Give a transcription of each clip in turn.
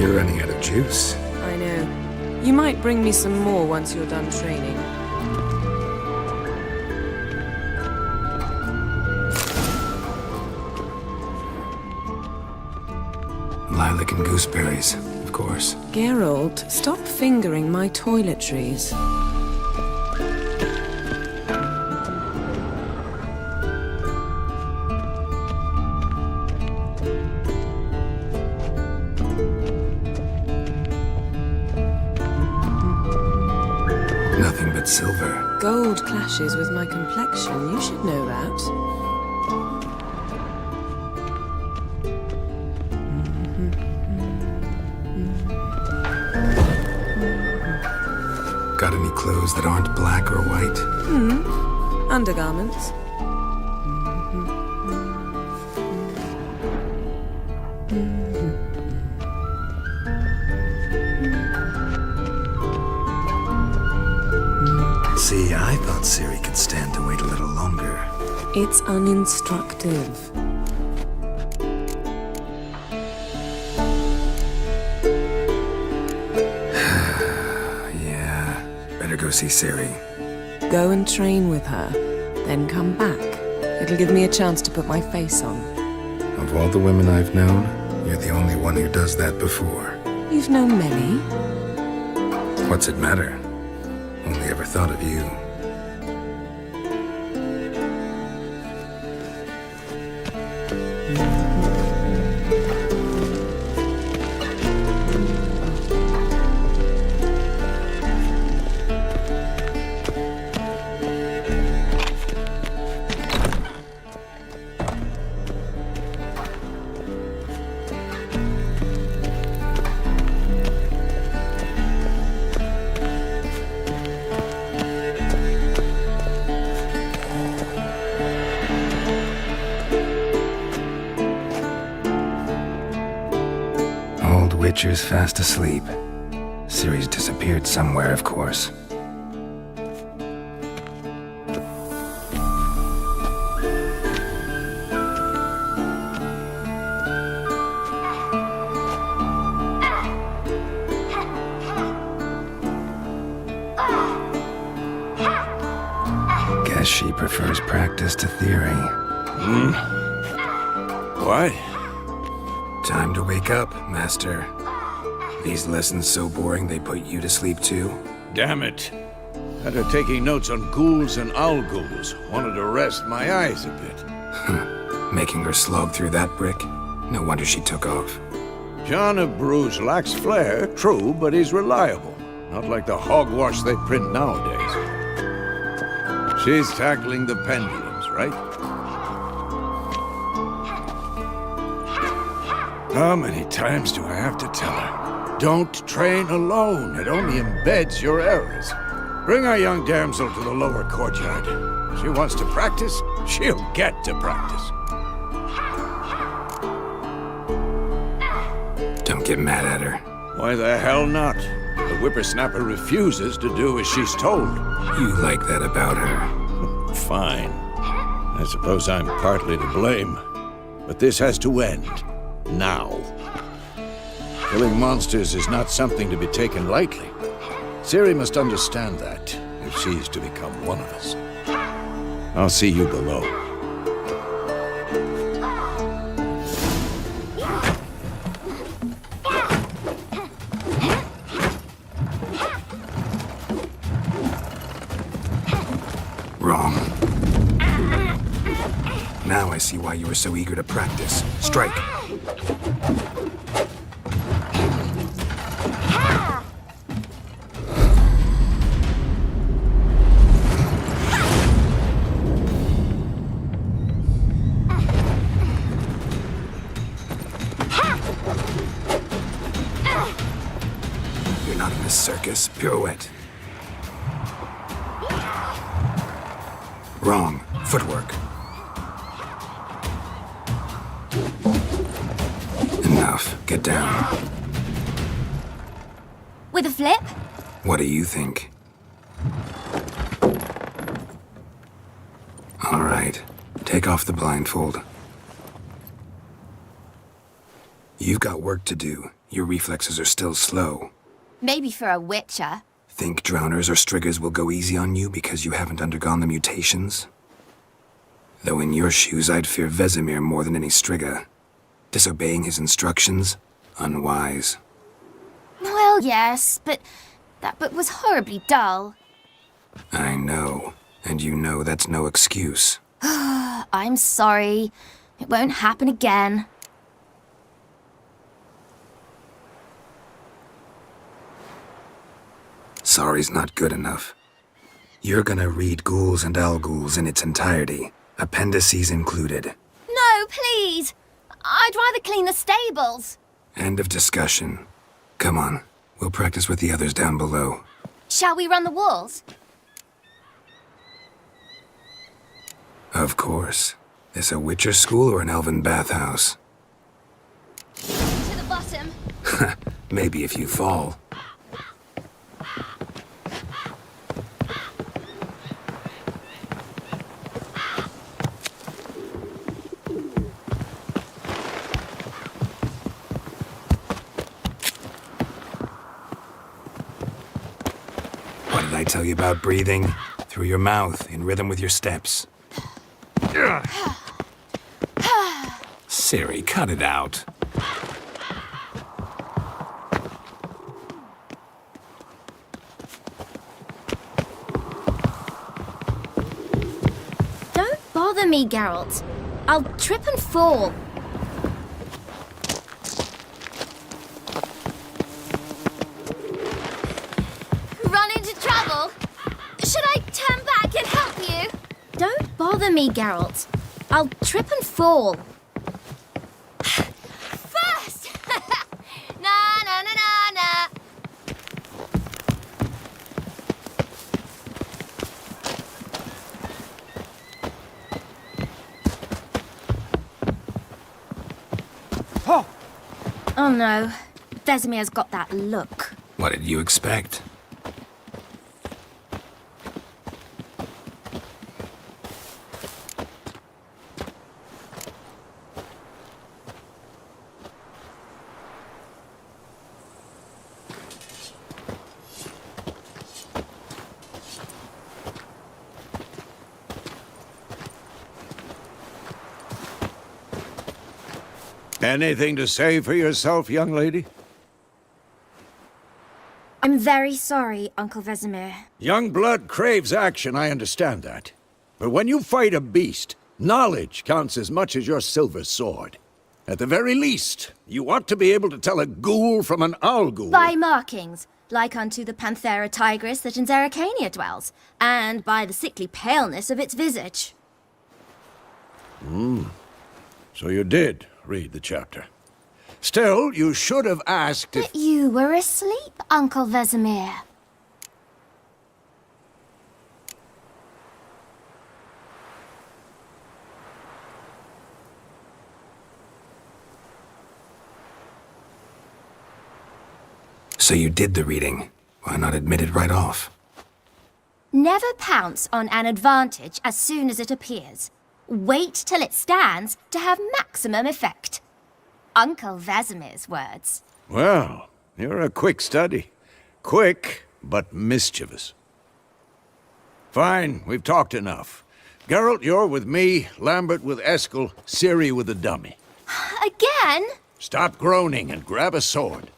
You're running out of juice. I know. You might bring me some more once you're done training. Lilac and gooseberries, of course. Geralt, stop fingering my toiletries. Nothing but silver. Gold clashes with my complexion. You should know that. Got any clothes that aren't black or white? Undergarments. See, I thought Ciri could stand to wait a little longer. It's uninstructive. Better go see Ciri. Go and train with her, then come back. It'll give me a chance to put my face on. Of all the women I've known, you're the only one who does that before. You've known many. What's it matter? Only ever thought of you. Witcher's fast asleep. Ciri's disappeared somewhere, of course. Guess she prefers practice to theory. What? Time to wake up, Master. These lessons so boring they put you to sleep too? Damn it. Had her taking notes on ghouls and owl ghouls. Wanted to rest my eyes a bit. Making her slog through that brick? No wonder she took off. John of Bruges lacks flair, true, but he's reliable. Not like the hogwash they print nowadays. She's tackling the pendulums, right? How many times do I have to tell her? Don't train alone. It only embeds your errors. Bring our young damsel to the lower courtyard. She wants to practice, she'll get to practice. Don't get mad at her. Why the hell not? The whippersnapper refuses to do as she's told. You like that about her? Fine. I suppose I'm partly to blame. But this has to end. Now. Killing monsters is not something to be taken lightly. Ciri must understand that, if she's to become one of us. I'll see you below. Wrong. Now I see why you were so eager to practice. Strike. You're not in this circus. Pirouette. Wrong. Footwork. Enough. Get down. With a flip? What do you think? All right. Take off the blindfold. You've got work to do. Your reflexes are still slow. Maybe for a witcher. Think drowners or striggers will go easy on you because you haven't undergone the mutations? Though in your shoes, I'd fear Vesemir more than any strigger. Disobeying his instructions? Unwise. Well, yes, but that book was horribly dull. I know. And you know that's no excuse. I'm sorry. It won't happen again. Sorry's not good enough. You're gonna read Ghouls and Al-Ghouls in its entirety, appendices included. No, please! I'd rather clean the stables. End of discussion. Come on, we'll practice with the others down below. Shall we run the walls? Of course. This a Witcher school or an elven bathhouse? To the bottom. Maybe if you fall. What did I tell you about breathing? Through your mouth, in rhythm with your steps. Siri, cut it out. Don't bother me, Geralt. I'll trip and fall. Run into trouble? Should I turn back and help you? Don't bother me, Geralt. I'll trip and fall. First! Na na na na na. Oh no. Vesemir's got that look. What did you expect? Anything to say for yourself, young lady? I'm very sorry, Uncle Vesemir. Young blood craves action, I understand that. But when you fight a beast, knowledge counts as much as your silver sword. At the very least, you ought to be able to tell a ghoul from an owl-ghoul. By markings, like unto the Panthera tigris that in Zerrikania dwells, and by the sickly paleness of its visage. So you did read the chapter. Still, you should have asked if... But you were asleep, Uncle Vesemir. So you did the reading. Why not admit it right off? Never pounce on an advantage as soon as it appears. Wait till it stands to have maximum effect. Uncle Vesemir's words. Well, you're a quick study. Quick, but mischievous. Fine, we've talked enough. Geralt, you're with me, Lambert with Eskel, Ciri with the dummy. Again? Stop groaning and grab a sword.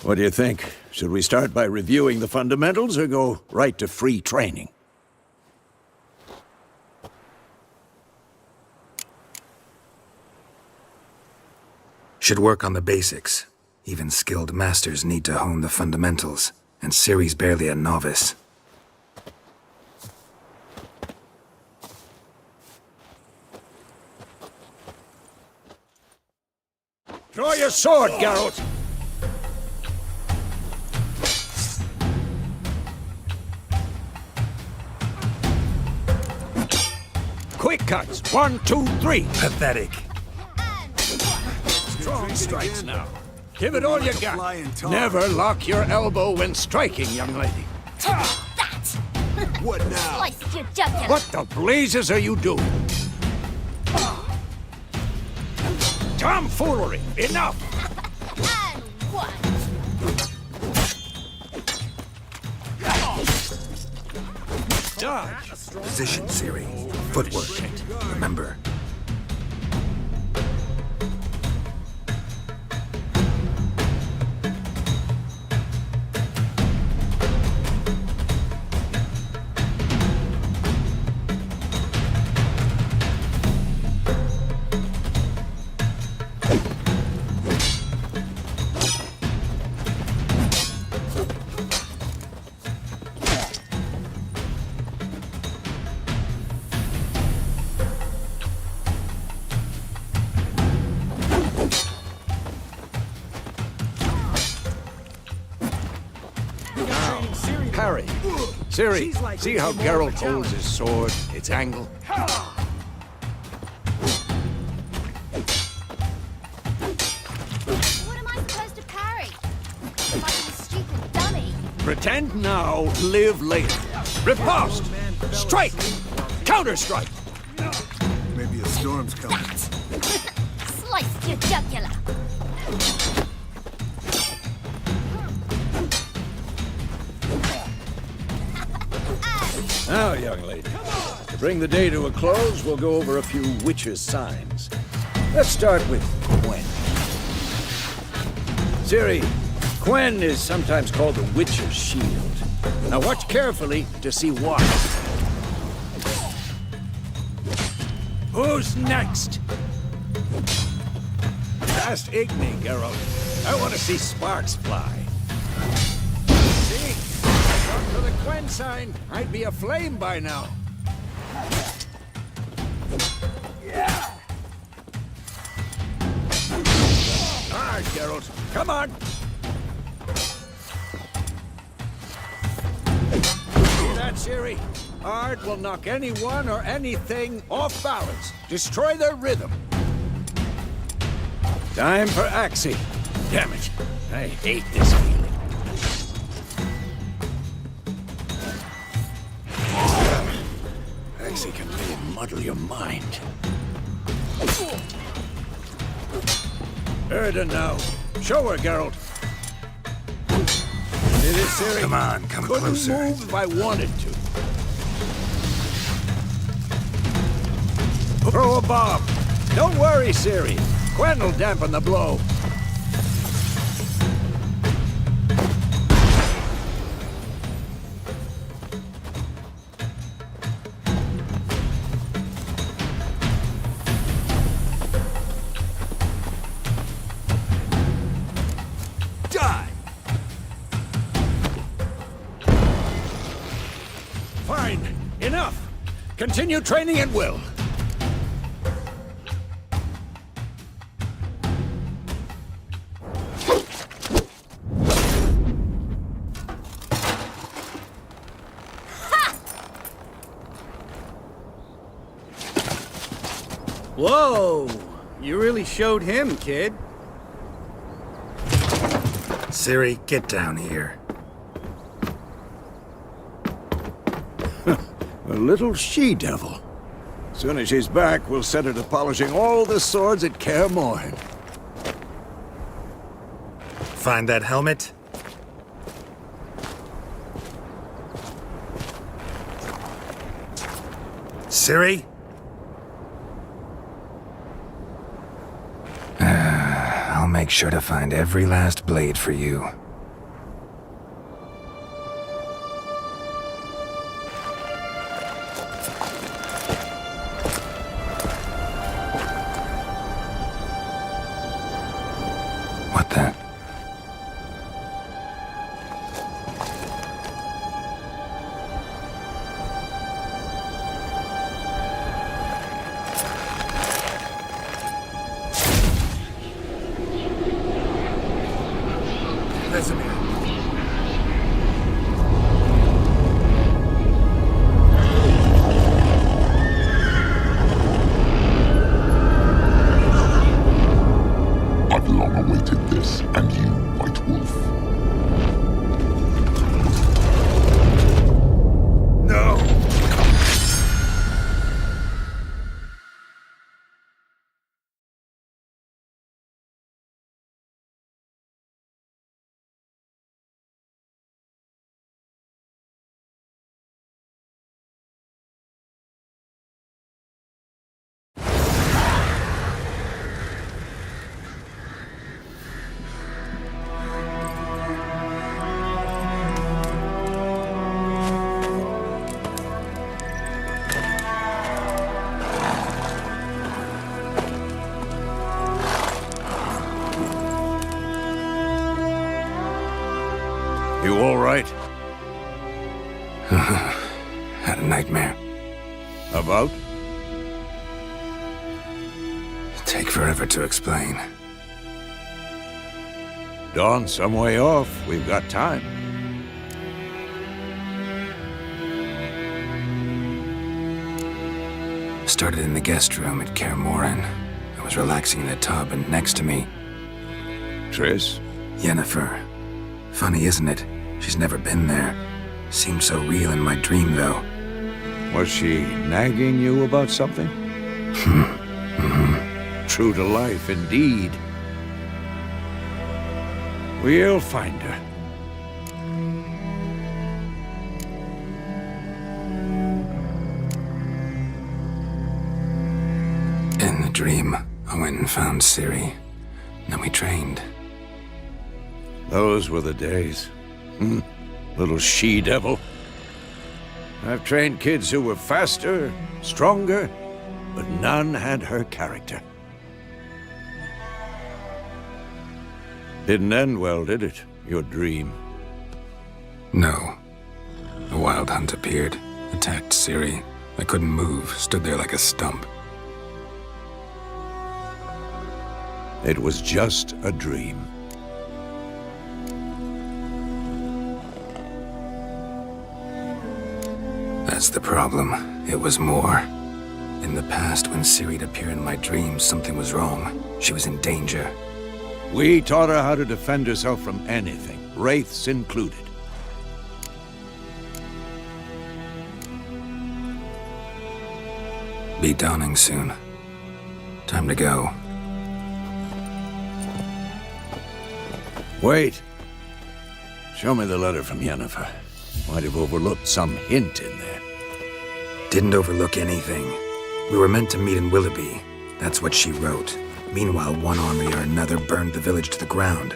What do you think? Should we start by reviewing the fundamentals or go right to free training? Should work on the basics. Even skilled masters need to hone the fundamentals, and Ciri's barely a novice. Draw your sword, Geralt! Quick cuts! 1, 2, 3! Pathetic. Strong strikes now. Give it all you got. Never lock your elbow when striking, young lady. That! What now? Sliced your jugular. What the blazes are you doing? Tomfoolery! Enough! And one. Dodge! Position, Siri. Footwork. Remember. Parry. Siri, see how Geralt holds his sword, its angle? What am I supposed to parry? Like a stupid dummy. Pretend now, live later. Riposte! Strike! Counter-strike! Maybe a storm's coming. Sliced your jugular. Now, young lady, to bring the day to a close, we'll go over a few witches' signs. Let's start with Quen. Ciri, Quen is sometimes called the witch's shield. Now watch carefully to see why. Who's next? Just Igni, Geralt. I want to see sparks fly. See? Not for the Quen sign, I'd be aflame by now. Yeah. All right, Geralt. Come on. See that, Ciri? Art will knock anyone or anything off balance. Destroy their rhythm. Time for Axie. Damn it. I hate this feeling. Axie can really muddle your mind. Erda now. Show her, Geralt. Did it, Ciri? Come on, come Couldn't closer. move if I wanted to. Throw a bomb. Don't worry, Ciri. Quen will dampen the blow. Die! Fine. Enough. Continue training at will. Whoa! You really showed him, kid. Siri, get down here. A little she-devil. Soon as she's back, we'll set her to polishing all the swords at Kaer Morhen. Find that helmet? Siri? I'll make sure to find every last blade for you. What the? You all right? Had a nightmare. About? Take forever to explain. Dawn's some way off. We've got time. Started in the guest room at Kaer Morhen. I was relaxing in a tub, and next to me, Triss? Yennefer. Funny, isn't it? She's never been there. Seemed so real in my dream, though. Was she nagging you about something? True to life, indeed. We'll find her. In the dream, I went and found Ciri. Then we trained. Those were the days. Little she-devil. I've trained kids who were faster, stronger, but none had her character. Didn't end well, did it? Your dream? No. The Wild Hunt appeared, attacked Ciri. I couldn't move, stood there like a stump. It was just a dream. That's the problem. It was more. In the past, when Ciri'd appear in my dreams, something was wrong. She was in danger. We taught her how to defend herself from anything, wraiths included. Be dawning soon. Time to go. Wait. Show me the letter from Yennefer. Might have overlooked some hint in there. Didn't overlook anything. We were meant to meet in Willoughby. That's what she wrote. Meanwhile, one army or another burned the village to the ground.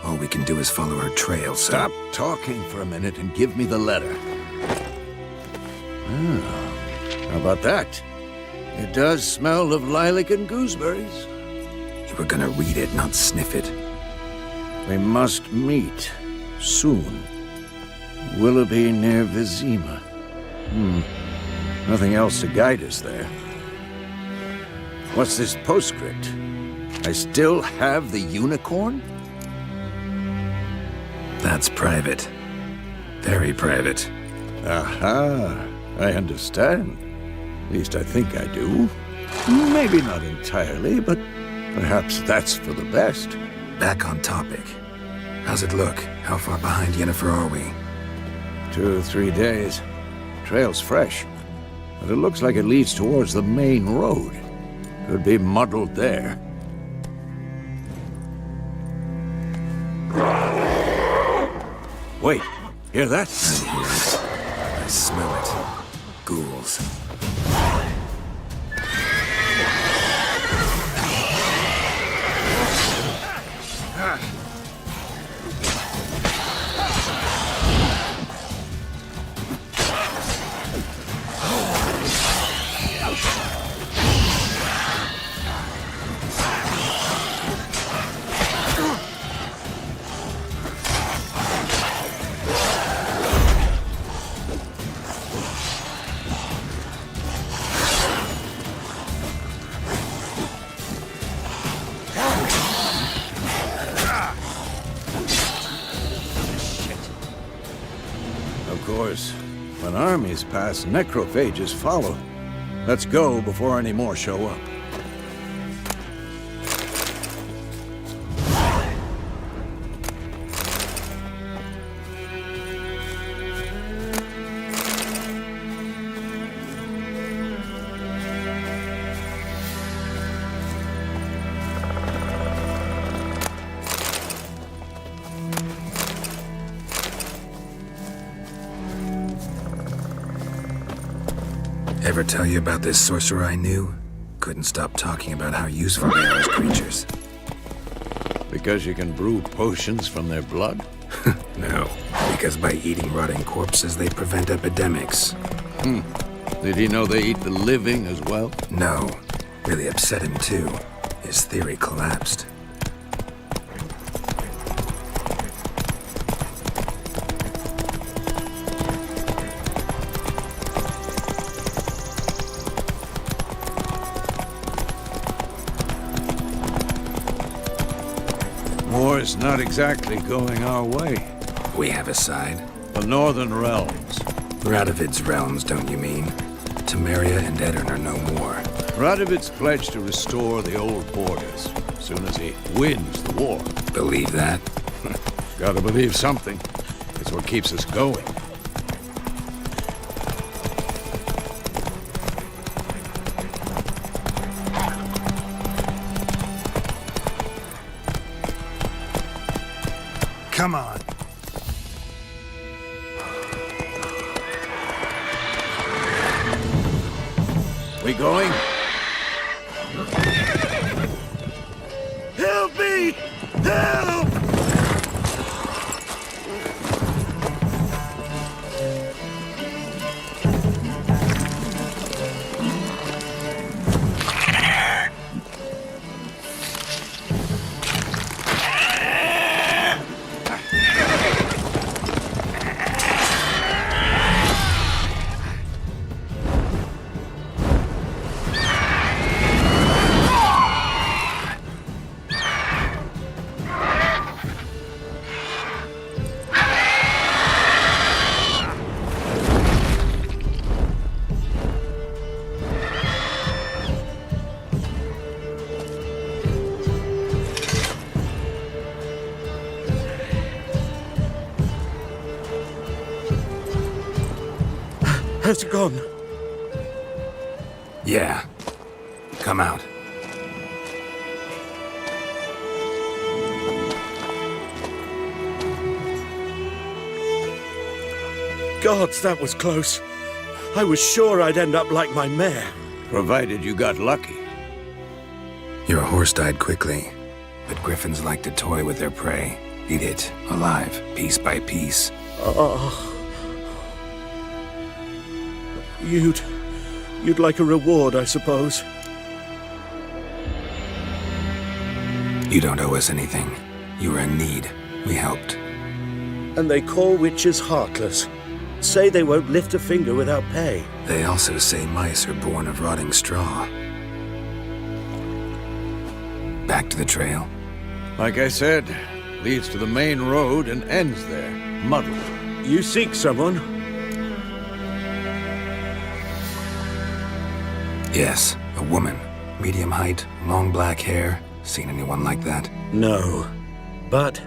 All we can do is follow her trail, so... Stop talking for a minute and give me the letter. How about that? It does smell of lilac and gooseberries. You were gonna read it, not sniff it. We must meet. Soon. Willoughby near Vizima. Nothing else to guide us there. What's this postscript? I still have the unicorn? That's private. Very private. Aha, I understand. At least I think I do. Maybe not entirely, but perhaps that's for the best. Back on topic. How's it look? How far behind Yennefer are we? 2 or 3 days. Trail's fresh, but it looks like it leads towards the main road. Could be muddled there. Wait, hear that? I hear it. I smell it. Ghouls. Of course, when armies pass, necrophages follow. Let's go before any more show up. Ever tell you about this sorcerer I knew? Couldn't stop talking about how useful they are as creatures. Because you can brew potions from their blood? No, because by eating rotting corpses, they prevent epidemics. Did he know they eat the living as well? No, really upset him too. His theory collapsed. War's not exactly going our way. We have a side. The Northern Realms. Radovid's realms, don't you mean? Temeria and Edirn are no more. Radovid's pledged to restore the old borders as soon as he wins the war. Believe that? Gotta believe something. It's what keeps us going. Come on. We going? Help me! Help! How's it gone? Yeah. Come out. Gods, that was close. I was sure I'd end up like my mare. Provided you got lucky. Your horse died quickly, but griffins like to toy with their prey. Eat it, alive, piece by piece. You'd like a reward, I suppose. You don't owe us anything. You were in need. We helped. And they call witches heartless. Say they won't lift a finger without pay. They also say mice are born of rotting straw. Back to the trail. Like I said, leads to the main road and ends there, muddled. You seek someone? Yes, a woman. Medium height, long black hair. Seen anyone like that? No. But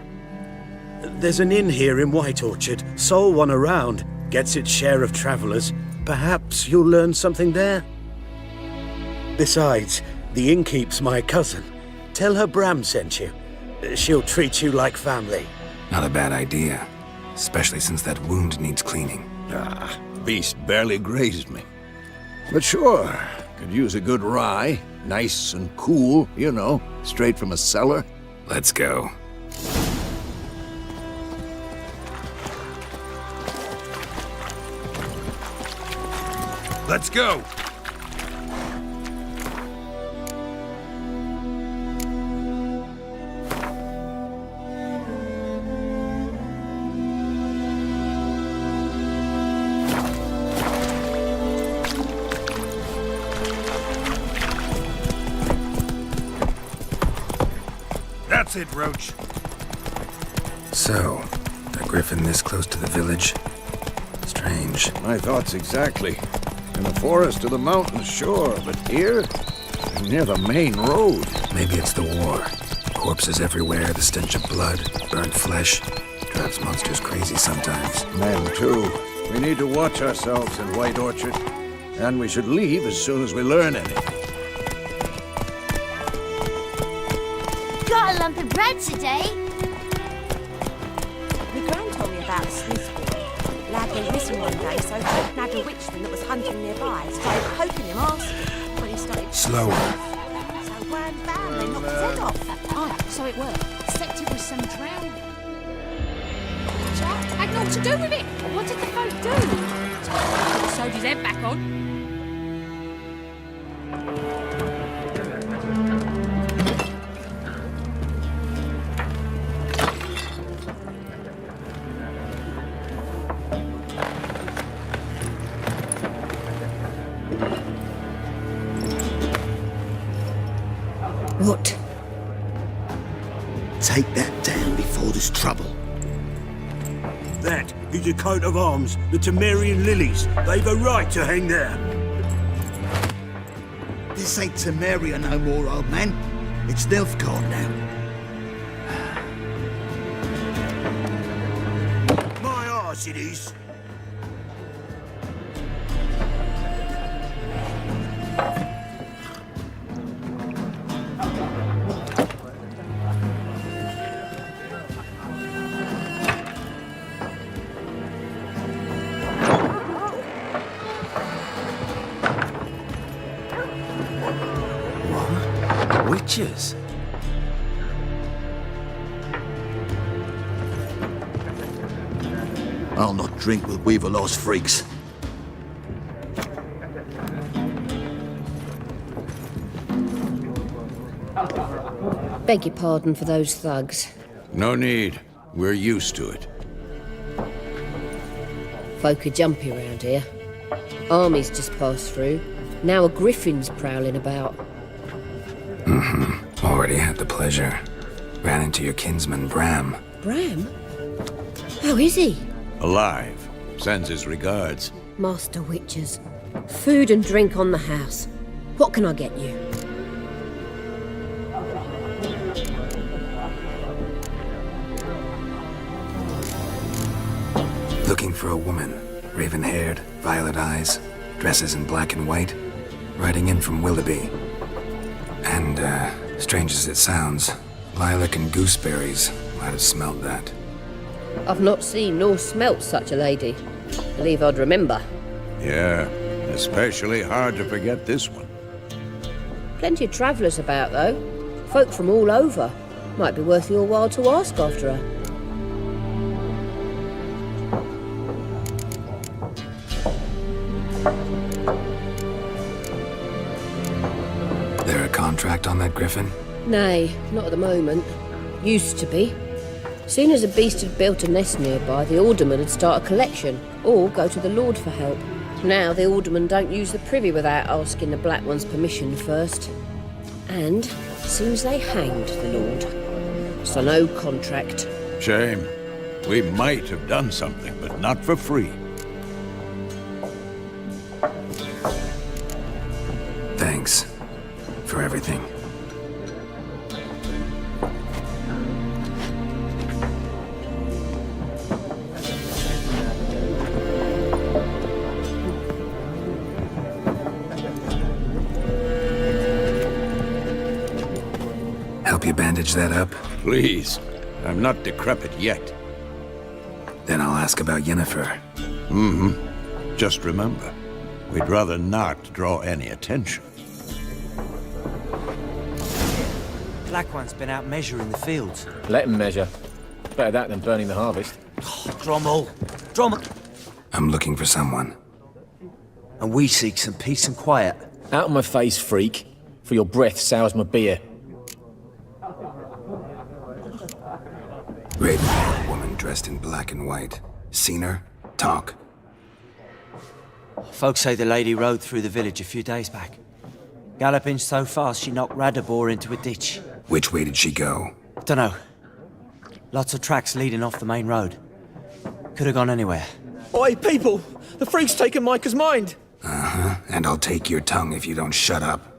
there's an inn here in White Orchard. Sole one around. Gets its share of travelers. Perhaps you'll learn something there? Besides, the innkeep's my cousin. Tell her Bram sent you. She'll treat you like family. Not a bad idea. Especially since that wound needs cleaning. Beast barely grazed me. But sure, could use a good rye. Nice and cool, you know, straight from a cellar. Let's go. Let's go! That's it, Roach. So, a griffin this close to the village? Strange. My thoughts exactly. In the forest or the mountains, sure, but here? Near the main road. Maybe it's the war. Corpses everywhere, the stench of blood, burnt flesh. Drives monsters crazy sometimes. Men, too. We need to watch ourselves in White Orchard. And we should leave as soon as we learn anything. Got a lump of bread today. My gran told me about a sleuth boy. Lad went missing one day, so he nabbed a witchman that was hunting nearby. Started poking him, asking when he started... Slower. So bam, bam, they knocked his head off. Oh, so it worked. Except it was some drowning. Jack had naught to do with it. What did the folk do? Sewed his head back on. What? take that down before there's trouble. That is a coat of arms, the Temerian lilies. They've a right to hang there. This ain't Temeria no more, old man. It's Nilfgaard now. My arse it is. Witches? I'll not drink with Weaverlaw's freaks. Beg your pardon for those thugs. No need. We're used to it. Folk are jumpy around here. Armies just passed through. Now a griffin's prowling about. Already had the pleasure. Ran into your kinsman, Bram. Bram? How is he? Alive. Sends his regards. Master Witches. Food and drink on the house. What can I get you? Looking for a woman. Raven-haired, violet eyes, dresses in black and white. Riding in from Willoughby. And, strange as it sounds, lilac and gooseberries might have smelled that. I've not seen nor smelt such a lady. Believe I'd remember. Yeah, especially hard to forget this one. Plenty of travellers about, though. Folk from all over. Might be worth your while to ask after her. There a contract on that griffin? Nay, not at the moment. Used to be. Soon as a beast had built a nest nearby, the alderman would start a collection, or go to the Lord for help. Now the alderman don't use the privy without asking the Black One's permission first. And seems they hanged the Lord. So no contract. Shame. We might have done something, but not for free. Thanks. For everything. Help you bandage that up? Please. I'm not decrepit yet. Then I'll ask about Yennefer. Just remember, we'd rather not draw any attention. Black One's been out measuring the fields. Let him measure. Better that than burning the harvest. Drommel! Drommel! I'm looking for someone. And we seek some peace and quiet. Out of my face, freak. For your breath sours my beer. Raven-haired woman dressed in black and white. Seen her? Talk. Folks say the lady rode through the village a few days back. Galloping so fast she knocked Radabor into a ditch. Which way did she go? Dunno. Lots of tracks leading off the main road. Could have gone anywhere. Oi, people! The freak's taken Micah's mind! And I'll take your tongue if you don't shut up.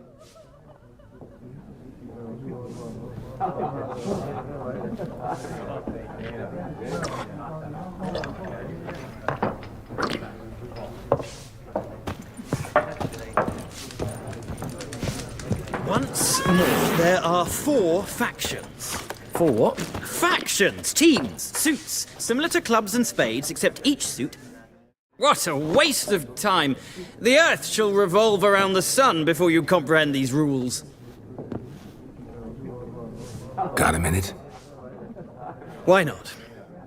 Once north, there are 4 factions. 4 what? Factions! Teams! Suits! Similar to clubs and spades, except each suit... What a waste of time! The Earth shall revolve around the sun before you comprehend these rules. Got a minute? Why not?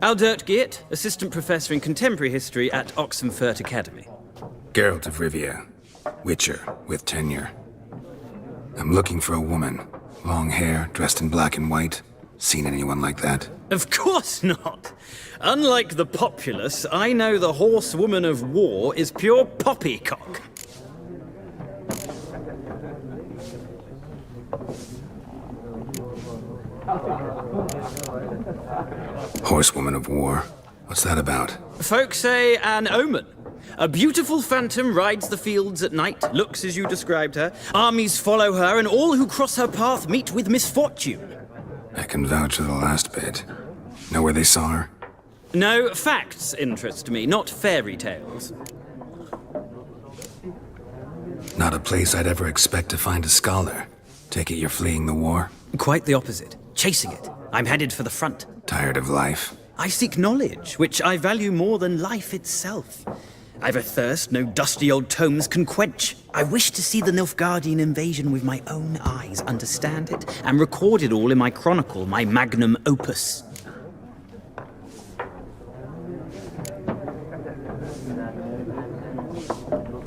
Aldert Geert, Assistant Professor in Contemporary History at Oxenfurt Academy. Geralt of Rivia. Witcher, with tenure. I'm looking for a woman. Long hair, dressed in black and white. Seen anyone like that? Of course not! Unlike the populace, I know the horsewoman of war is pure poppycock. Horsewoman of War. What's that about? Folk say an omen. A beautiful phantom rides the fields at night, looks as you described her. Armies follow her, and all who cross her path meet with misfortune. I can vouch for the last bit. Know where they saw her? No, facts interest me, not fairy tales. Not a place I'd ever expect to find a scholar. Take it you're fleeing the war? Quite the opposite. Chasing it. I'm headed for the front. Tired of life? I seek knowledge, which I value more than life itself. I've a thirst no dusty old tomes can quench. I wish to see the Nilfgaardian invasion with my own eyes, understand it, and record it all in my chronicle, my magnum opus.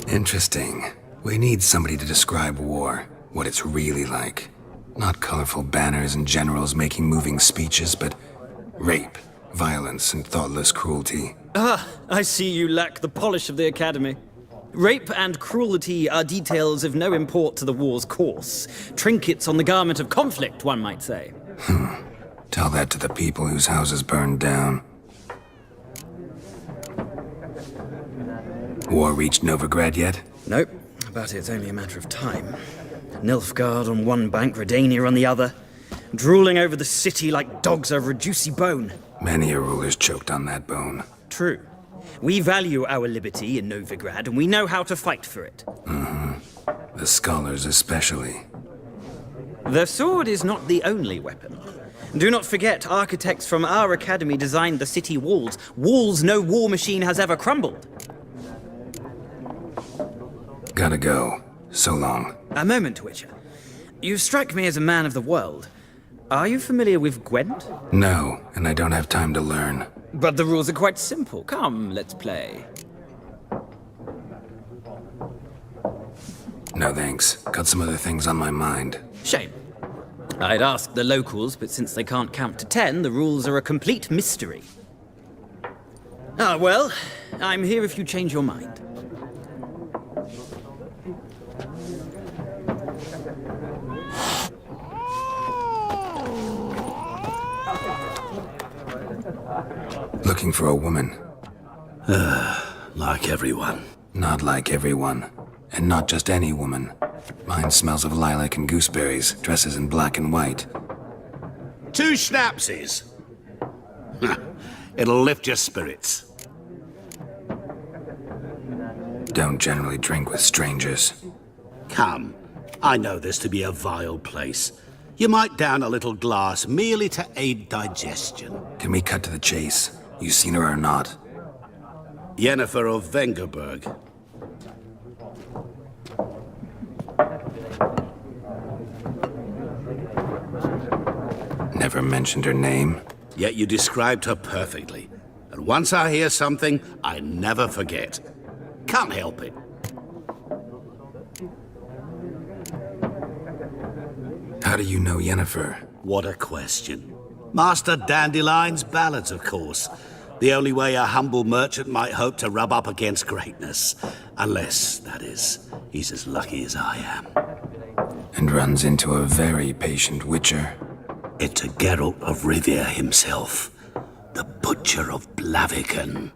Interesting. We need somebody to describe war, what it's really like. Not colorful banners and generals making moving speeches, but rape, violence, and thoughtless cruelty. Ah, I see you lack the polish of the Academy. Rape and cruelty are details of no import to the war's course. Trinkets on the garment of conflict, one might say. Tell that to the people whose houses burned down. War reached Novigrad yet? Nope, but it's only a matter of time. Nilfgaard on one bank, Redania on the other, drooling over the city like dogs over a juicy bone. Many a ruler's choked on that bone. True. We value our liberty in Novigrad, and we know how to fight for it. The scholars especially. The sword is not the only weapon. Do not forget, architects from our academy designed the city walls. Walls no war machine has ever crumbled. Gotta go. So long. A moment, Witcher. You strike me as a man of the world. Are you familiar with Gwent? No, and I don't have time to learn. But the rules are quite simple. Come, let's play. No thanks. Got some other things on my mind. Shame. I'd ask the locals, but since they can't count to 10, the rules are a complete mystery. Ah, well, I'm here if you change your mind. Looking for a woman. Like everyone. Not like everyone. And not just any woman. Mine smells of lilac and gooseberries, dresses in black and white. 2 schnapsies. It'll lift your spirits. Don't generally drink with strangers. Come, I know this to be a vile place. You might down a little glass merely to aid digestion. Can we cut to the chase? You seen her or not? Yennefer of Vengerberg. Never mentioned her name. Yet you described her perfectly. And once I hear something, I never forget. Can't help it. How do you know Yennefer? What a question. Master Dandelion's ballads, of course. The only way a humble merchant might hope to rub up against greatness. Unless, that is, he's as lucky as I am. And runs into a very patient witcher. It's a Geralt of Rivia himself. The Butcher of Blaviken.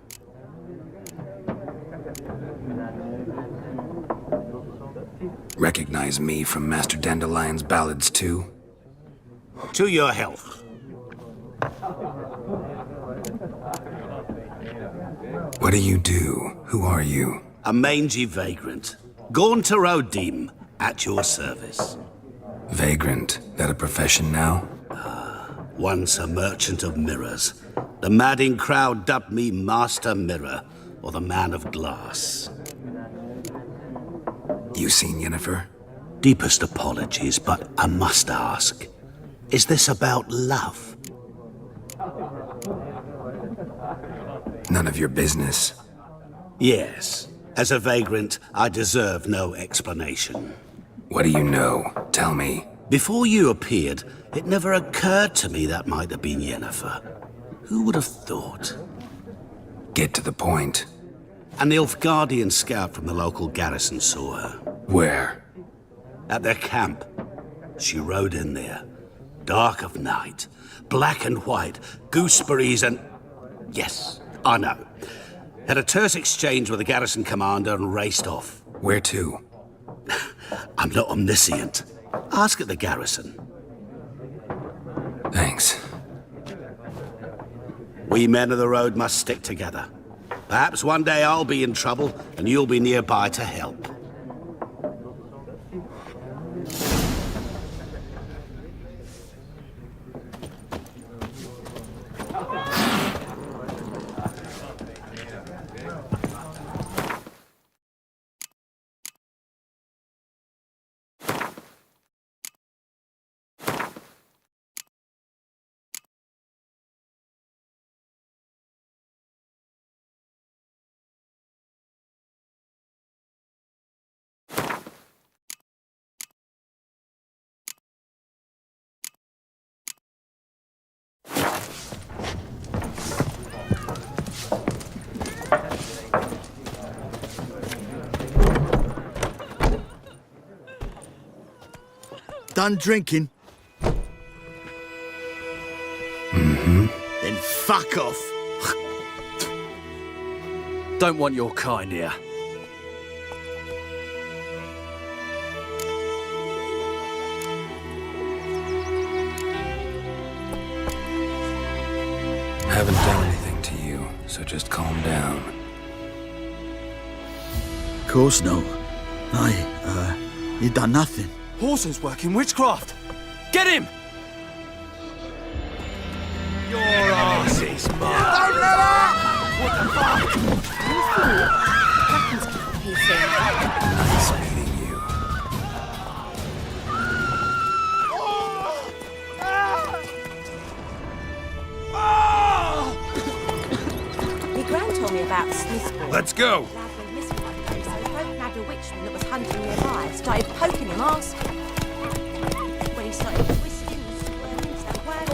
Recognize me from Master Dandelion's ballads too? To your health. What do you do? Who are you? A mangy vagrant. Gaunter Odim, at your service. Vagrant. That a profession now? Once a merchant of mirrors. The madding crowd dubbed me Master Mirror, or the Man of Glass. You seen Yennefer? Deepest apologies, but I must ask. Is this about love? None of your business. Yes. As a vagrant, I deserve no explanation. What do you know? Tell me. Before you appeared, it never occurred to me that might have been Yennefer. Who would have thought? Get to the point. An Nilfgaardian scout from the local garrison saw her. Where? At their camp. She rode in there. Dark of night, black and white, gooseberries and... Yes, I know. Had a terse exchange with the garrison commander and raced off. Where to? I'm not omniscient. Ask at the garrison. Thanks. We men of the road must stick together. Perhaps one day I'll be in trouble and you'll be nearby to help. Done drinking? Mm-hmm. Then fuck off. Don't want your kind here. Haven't done anything to you, so just calm down. Of course no. You done nothing. Horson's working witchcraft. Get him! Your ass is mine. Don't let her! What the fuck? Nice meeting you. My gran told me about Slisbury. Let's go! A witchman that was hunting nearby started poking him, asking. When he started twisting and swirling, so Wait,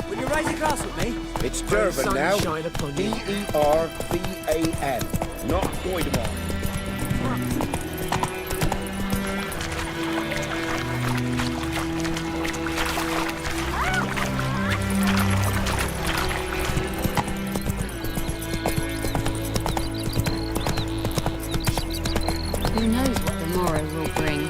will you raise a glass with me? It's Durban now. D-E-R-V-A-N, not Goidemar. Who knows what the morrow will bring?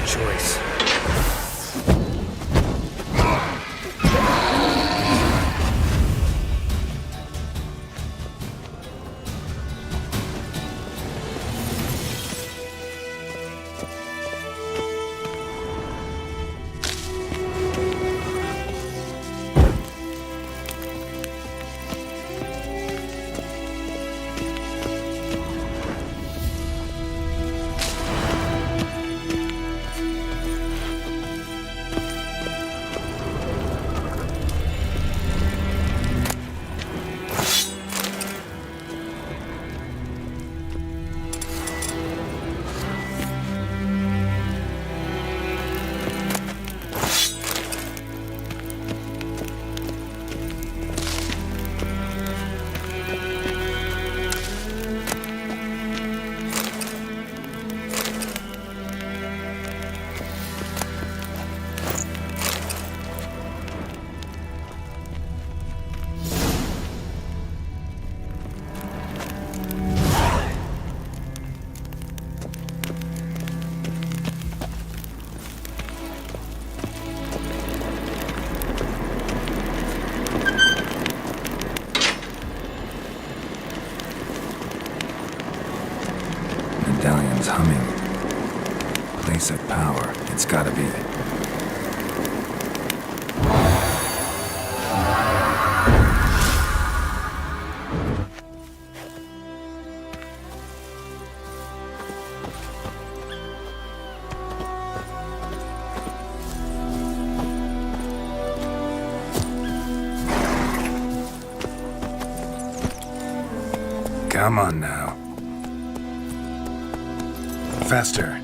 other choice. Medallion's humming. Place of power. It's gotta be. Come on now. Faster.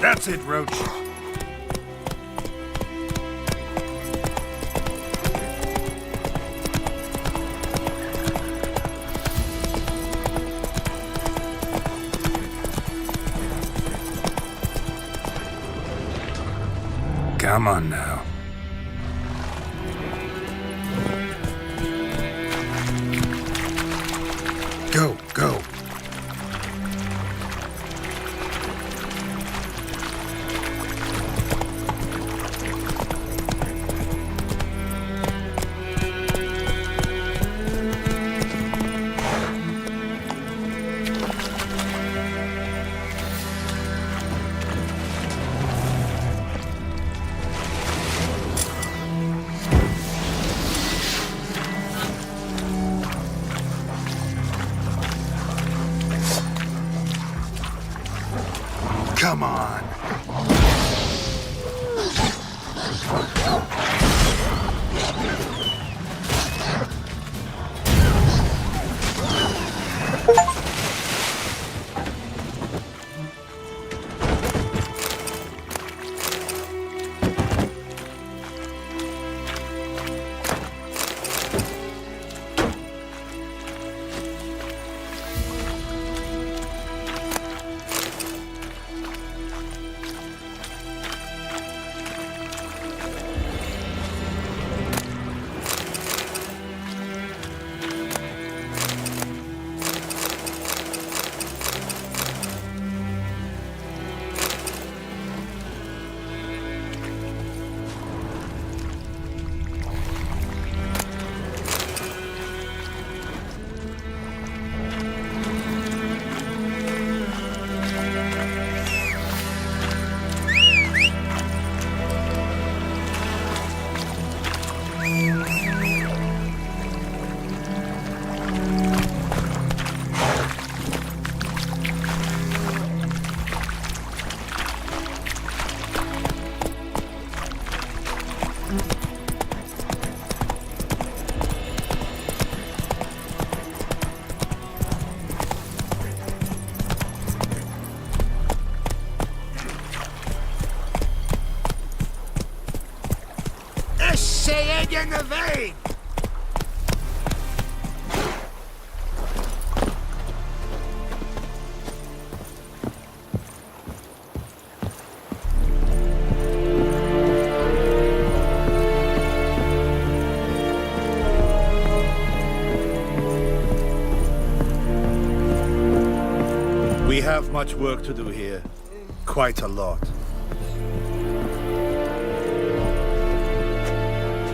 That's it, Roach. Come on now. Go, go. say egg in the vein! We have much work to do here. Quite a lot.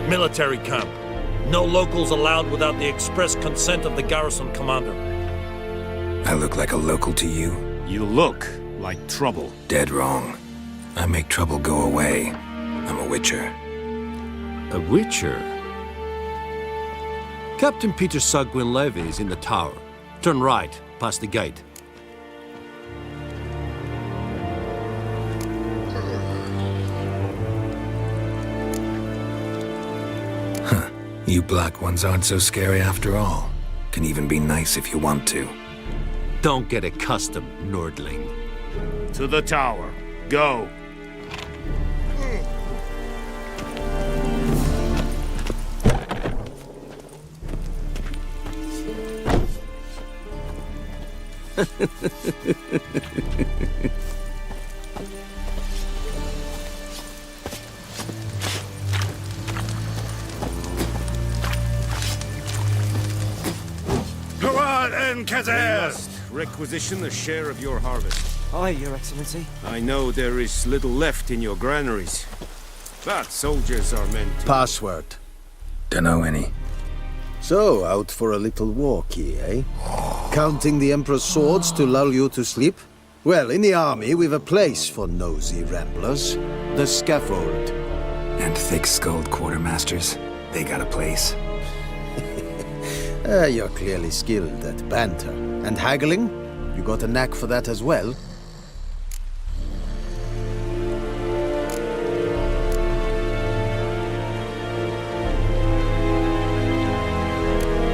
Military camp. No locals allowed without the express consent of the garrison commander. I look like a local to you? You look like trouble. Dead wrong. I make trouble go away. I'm a witcher. A witcher? Captain Peter Sagwin Levy is in the tower. Turn right, past the gate. You black ones aren't so scary after all. Can even be nice if you want to. Don't get accustomed, Nordling. To the tower. Go. Requisition a share of your harvest. Aye, Your Excellency. I know there is little left in your granaries, but soldiers are meant to... Password. Dunno any. So, out for a little walkie, eh? Counting the Emperor's swords to lull you to sleep? Well, in the army, we've a place for nosy ramblers. The scaffold. And thick-skulled quartermasters. They got a place. You're clearly skilled at banter. And haggling? You got a knack for that as well?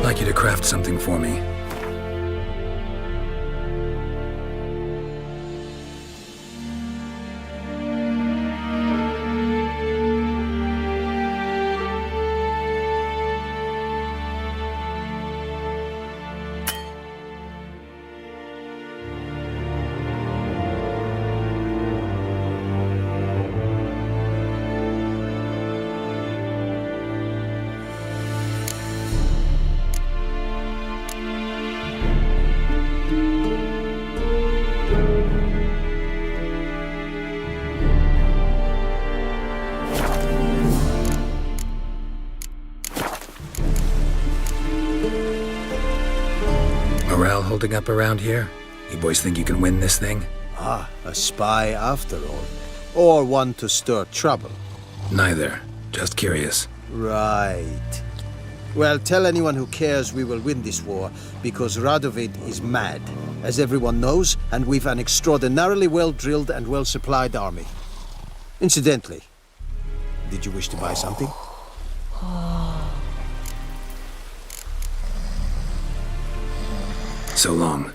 Like you to craft something for me. Morale holding up around here? You boys think you can win this thing? Ah, a spy after all. Or one to stir trouble. Neither. Just curious. Right. Well, tell anyone who cares we will win this war, because Radovid is mad, as everyone knows, and we've an extraordinarily well-drilled and well-supplied army. Incidentally, did you wish to buy something? So long.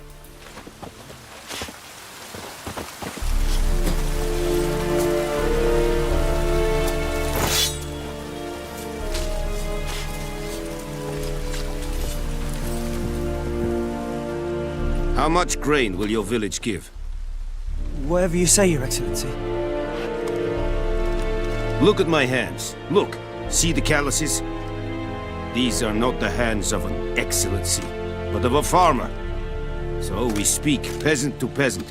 How much grain will your village give? Whatever you say, Your Excellency. Look at my hands. Look. See the calluses? These are not the hands of an excellency, but of a farmer. So we speak peasant to peasant.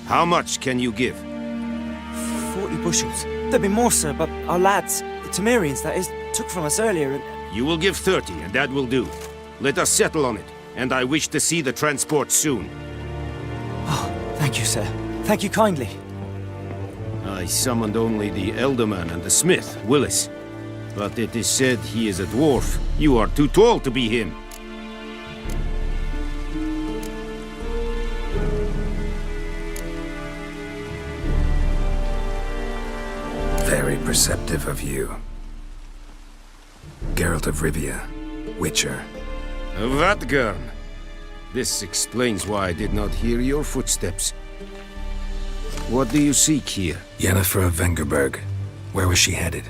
How much can you give? 40 bushels. There'd be more, sir, but our lads, the Temerians, that is, took from us earlier and... You will give 30, and that will do. Let us settle on it, and I wish to see the transport soon. Oh, thank you, sir. Thank you kindly. I summoned only the Elderman and the smith, Willis. But it is said he is a dwarf. You are too tall to be him. Very perceptive of you. Geralt of Rivia, Witcher. Vatgern. This explains why I did not hear your footsteps. What do you seek here? Yennefer of Vengerberg. Where was she headed?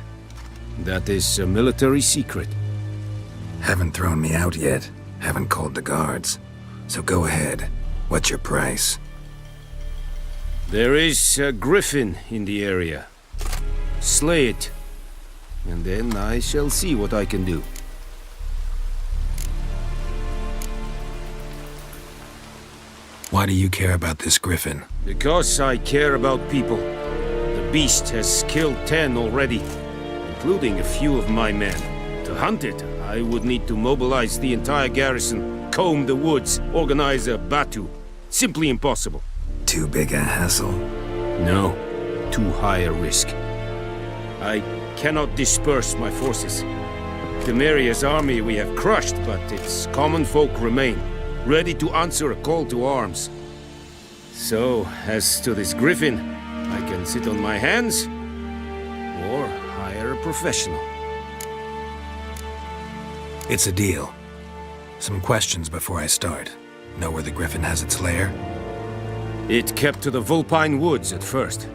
That is a military secret. Haven't thrown me out yet. Haven't called the guards. So go ahead. What's your price? There is a griffin in the area. Slay it, and then I shall see what I can do. Why do you care about this griffin? Because I care about people. The beast has killed 10 already, including a few of my men. To hunt it, I would need to mobilize the entire garrison, comb the woods, organize a batu. Simply impossible. Too big a hassle? No, too high a risk. I cannot disperse my forces. Temeria's army we have crushed, but its common folk remain, ready to answer a call to arms. So, as to this griffin, I can sit on my hands, or hire a professional. It's a deal. Some questions before I start. Know where the griffin has its lair? It kept to the Vulpine Woods at first.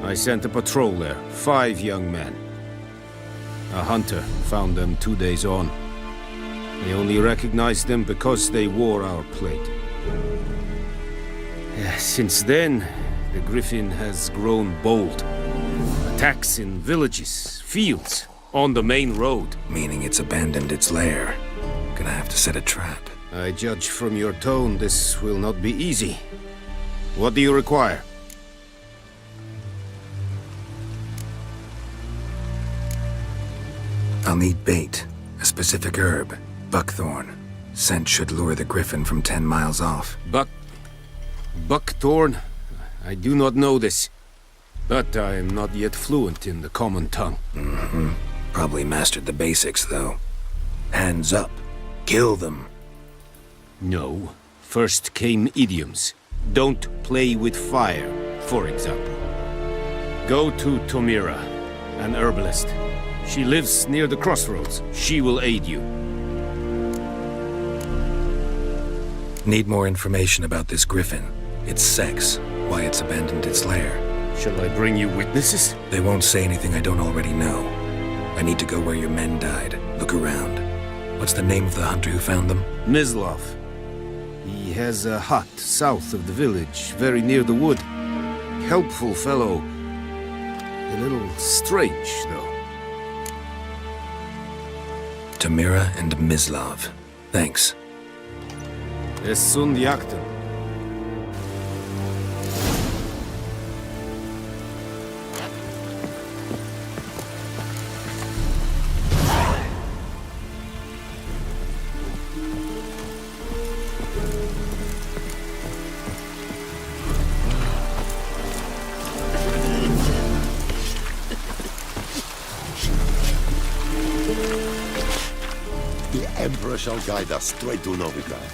I sent a patrol there, 5 young men. A hunter found them 2 days on. They only recognized them because they wore our plate. Since then, the griffin has grown bold. Attacks in villages, fields, on the main road. Meaning it's abandoned its lair. Gonna have to set a trap. I judge from your tone this will not be easy. What do you require? I'll need bait. A specific herb. Buckthorn. Scent should lure the griffin from 10 miles off. Buckthorn? I do not know this. But I am not yet fluent in the common tongue. Probably mastered the basics, though. Hands up. Kill them. No. First came idioms. Don't play with fire, for example. Go to Tomira, an herbalist. She lives near the crossroads. She will aid you. Need more information about this griffin. Its sex, why it's abandoned its lair. Shall I bring you witnesses? They won't say anything I don't already know. I need to go where your men died. Look around. What's the name of the hunter who found them? Mislav. He has a hut south of the village, very near the wood. Helpful fellow. A little strange, though. Tamira and Mislav. Thanks. Es sunt jakten. The Emperor shall guide us straight to Novigrad.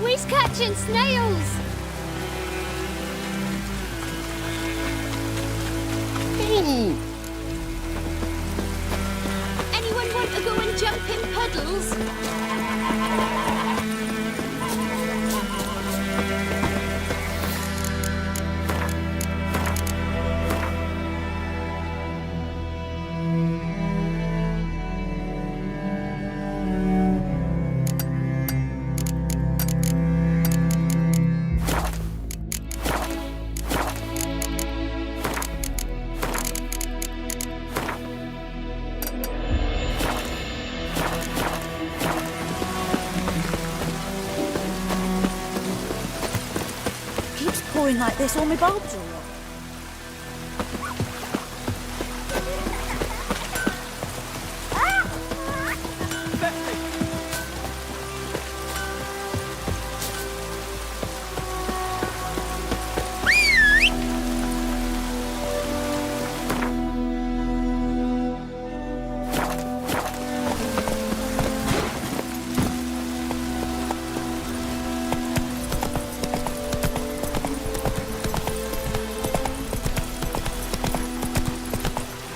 We's catching snails! Anyone want to go and jump in puddles? pouring like this, all my bulbs are up.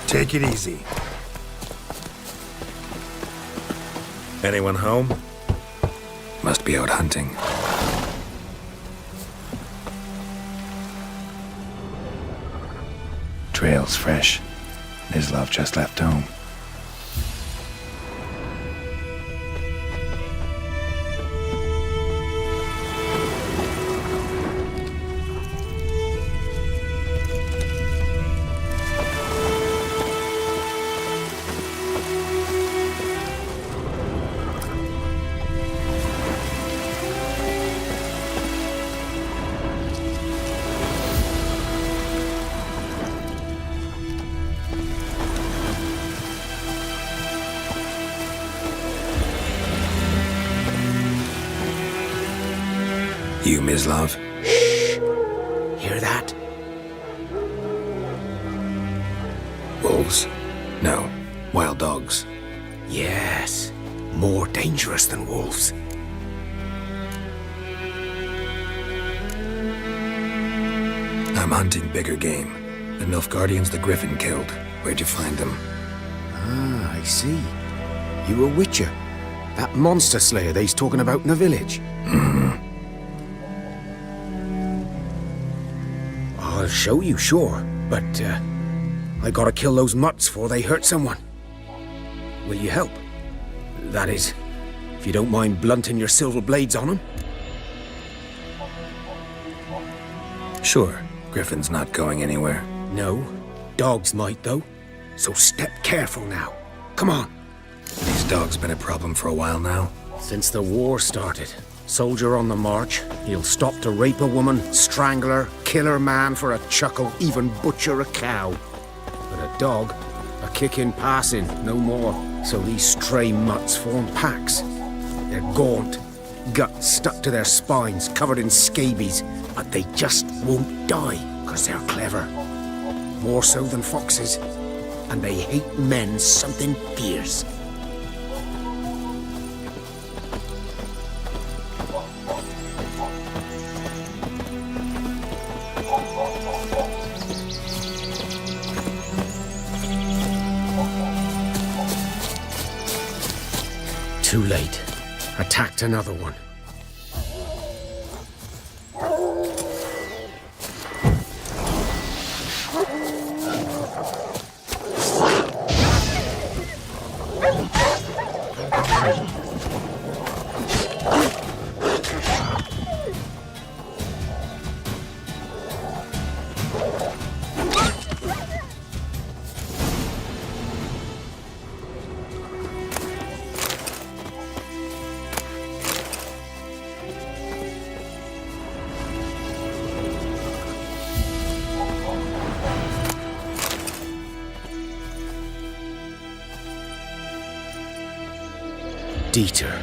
Take it easy. Anyone home? Must be out hunting. Trail's fresh. Mislav just left home. You, Mislav? Hear that? Wolves? No. Wild dogs. Yes. More dangerous than wolves. I'm hunting bigger game. The Nilfgaardians the Griffin killed. Where'd you find them? Ah, I see. You a witcher. That monster slayer they's talking about in the village. Mm-hmm. I'll show you, sure. But, I gotta kill those mutts before they hurt someone. Will you help? That is, if you don't mind blunting your silver blades on them. Sure. Griffin's not going anywhere. No. Dogs might, though. So step careful now. Come on. These dogs been a problem for a while now? Since the war started. Soldier on the march, he'll stop to rape a woman, strangle her, kill her man for a chuckle, even butcher a cow. But a dog, a kick in passing, no more. So these stray mutts form packs. They're gaunt, guts stuck to their spines, covered in scabies, but they just won't die, 'cause they're clever. More so than foxes. And they hate men something fierce. Too late. Attacked another one. Dieter.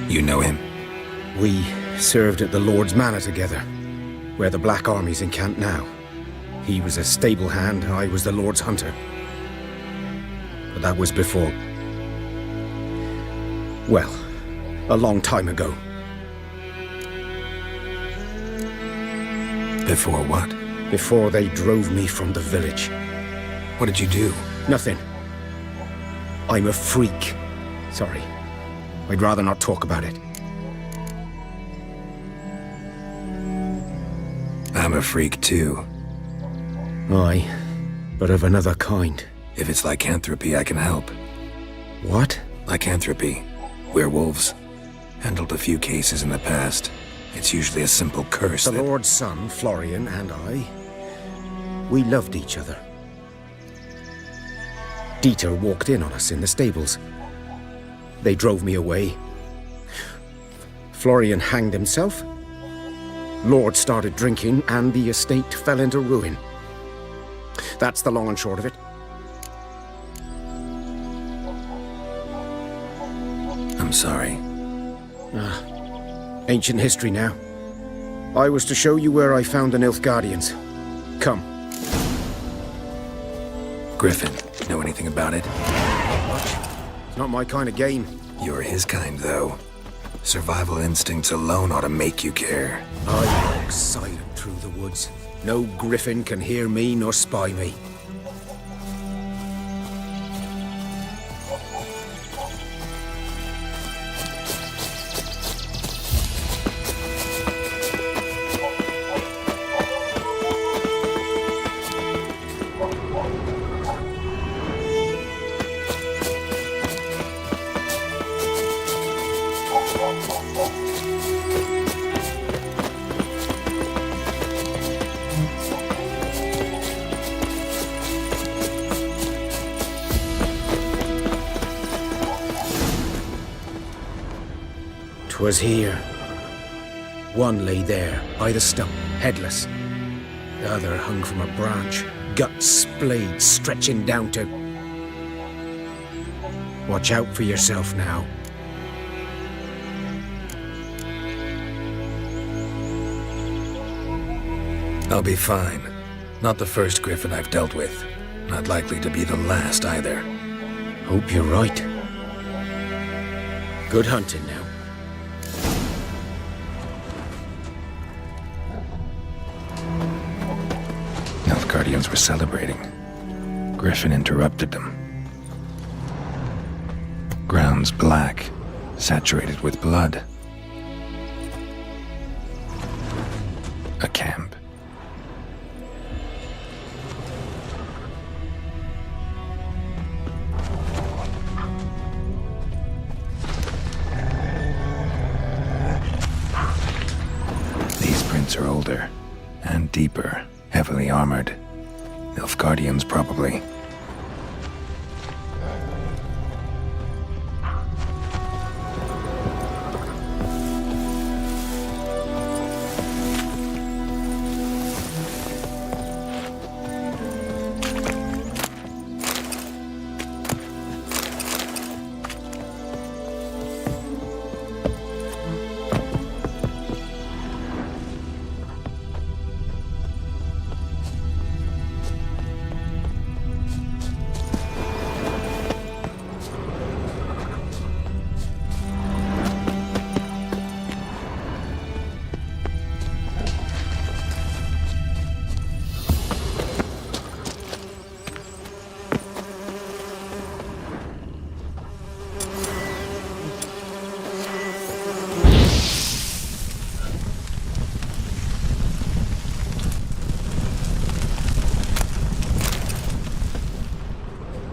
You know him? We served at the Lord's Manor together, where the Black Army's encamped now. He was a stable hand, I was the Lord's hunter. But that was before... well, a long time ago. Before what? Before they drove me from the village. What did you do? Nothing. I'm a freak. Sorry. I'd rather not talk about it. I'm a freak too. Aye, but of another kind. If it's lycanthropy, I can help. What? Lycanthropy. Werewolves. Handled a few cases in the past. It's usually a simple curse. The Lord's son, Florian, and I, we loved each other. Dieter walked in on us in the stables. They drove me away. Florian hanged himself. Lord started drinking, and the estate fell into ruin. That's the long and short of it. I'm sorry. Ancient history now. I was to show you where I found the Nilfgaardians. Come. Griffin, know anything about it? It's not my kind of game. You're his kind, though. Survival instincts alone ought to make you care. I walk silent through the woods. No griffin can hear me nor spy me. Was here. One lay there, by the stump, headless. The other hung from a branch, guts splayed, stretching down to... Watch out for yourself now. I'll be fine. Not the first griffin I've dealt with. Not likely to be the last either. Hope you're right. Good hunting now. Guardians were celebrating. Griffin interrupted them. Ground's black, saturated with blood. A camp. These prints are older and deeper, heavily armored. Nilfgaardians, probably.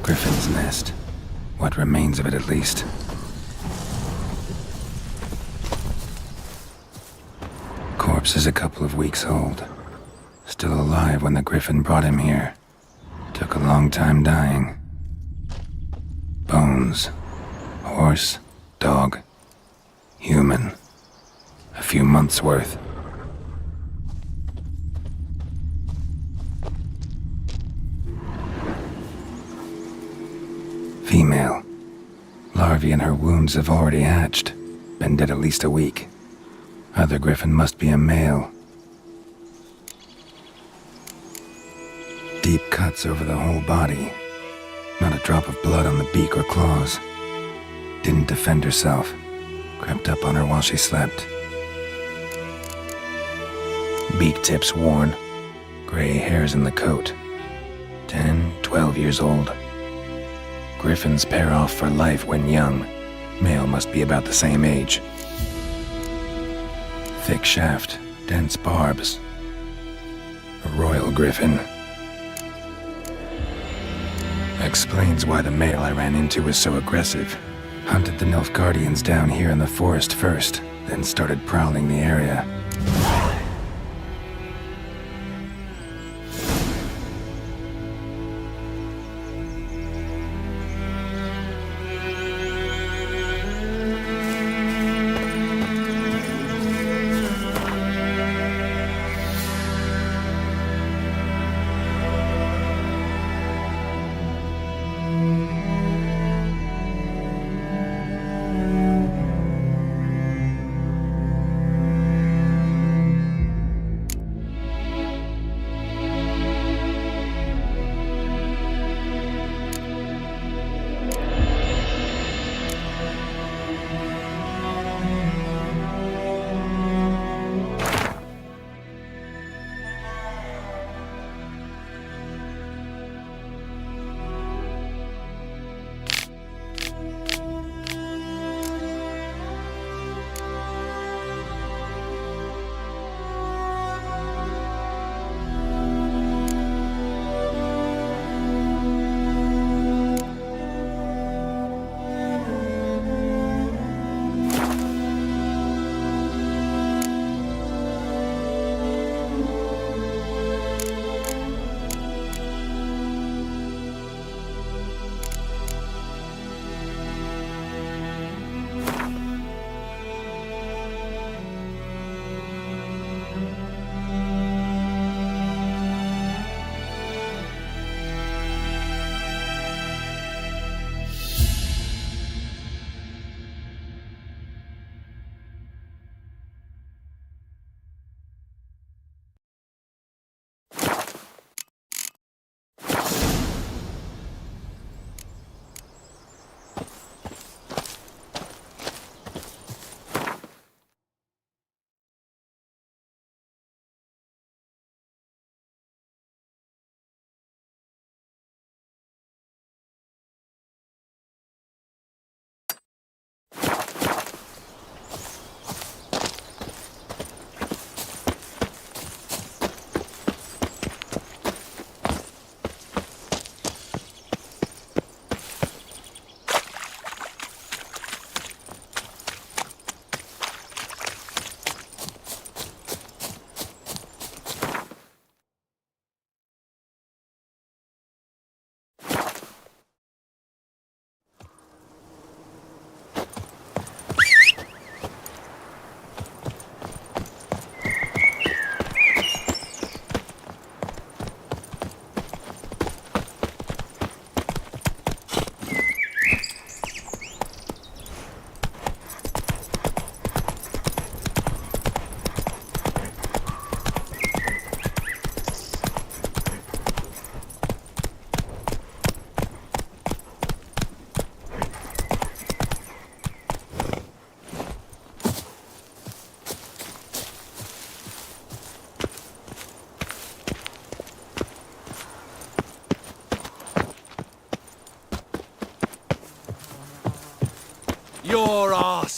Griffin's nest. What remains of it, at least. Corpse is a couple of weeks old. Still alive when the Griffin brought him here. Took a long time dying. Bones. Horse. Dog. Human. A few months' worth. Female. Larvae in her wounds have already hatched. Been dead at least a week. Other Griffin must be a male. Deep cuts over the whole body. Not a drop of blood on the beak or claws. Didn't defend herself. Crept up on her while she slept. Beak tips worn. Gray hairs in the coat. 10, 12 years old. Griffins pair off for life when young. Male must be about the same age. Thick shaft, dense barbs. A royal griffin. Explains why the male I ran into was so aggressive. Hunted the Nilfgaardians down here in the forest first, then started prowling the area.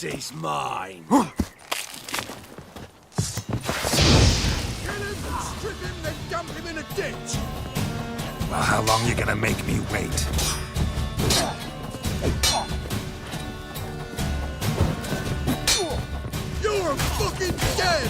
This is mine. Strip him, then dump him in a ditch! Well, how long you gonna make me wait? You're fucking dead!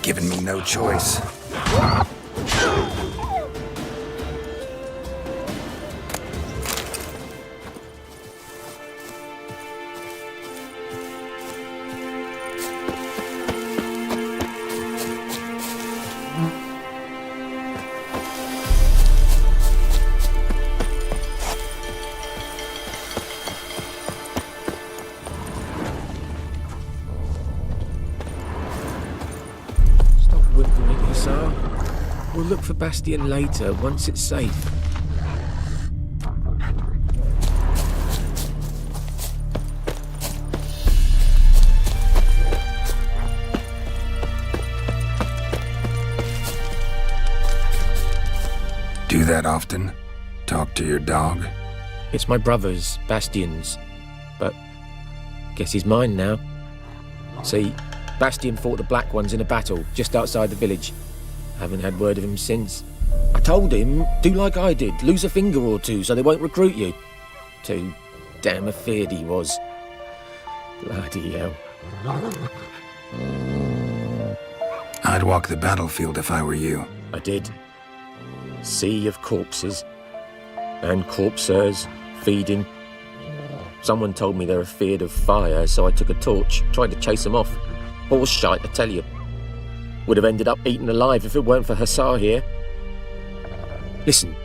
Giving me no choice. We'll look for Bastion later, once it's safe. Do that often? Talk to your dog? It's my brother's, Bastion's. But guess he's mine now. See, Bastion fought the Black Ones in a battle just outside the village. Haven't had word of him since. I told him, do like I did, lose a finger or two so they won't recruit you. Too damn afeard he was. Bloody hell. I'd walk the battlefield if I were you. I did. Sea of corpses. And corpsers, feeding. Someone told me they're afeard of fire, so I took a torch, tried to chase them off. Horse shite, I tell you. Would have ended up eaten alive if it weren't for Hussar here. Listen,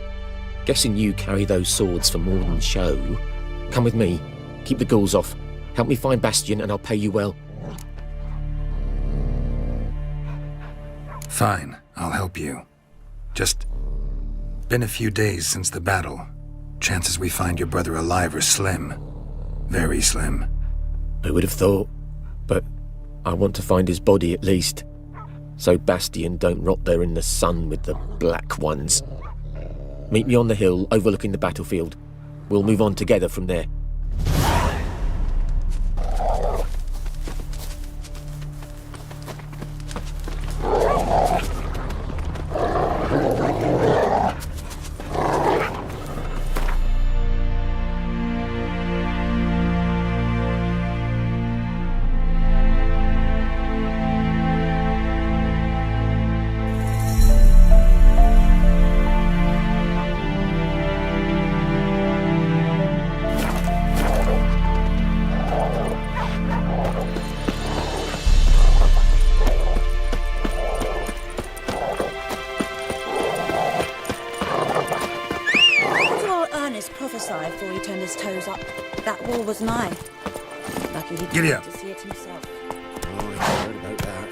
guessing you carry those swords for more than show. Come with me, keep the ghouls off. Help me find Bastion and I'll pay you well. Fine, I'll help you. Just been a few days since the battle. Chances we find your brother alive are slim. Very slim. Who would have thought? But I want to find his body at least. So Bastion don't rot there in the sun with the Black Ones. Meet me on the hill overlooking the battlefield. We'll move on together from there. Venice prophesied before he turned his toes up. That war was nigh. Lucky he Giddy didn't up. get to see it himself. Oh, I heard about that.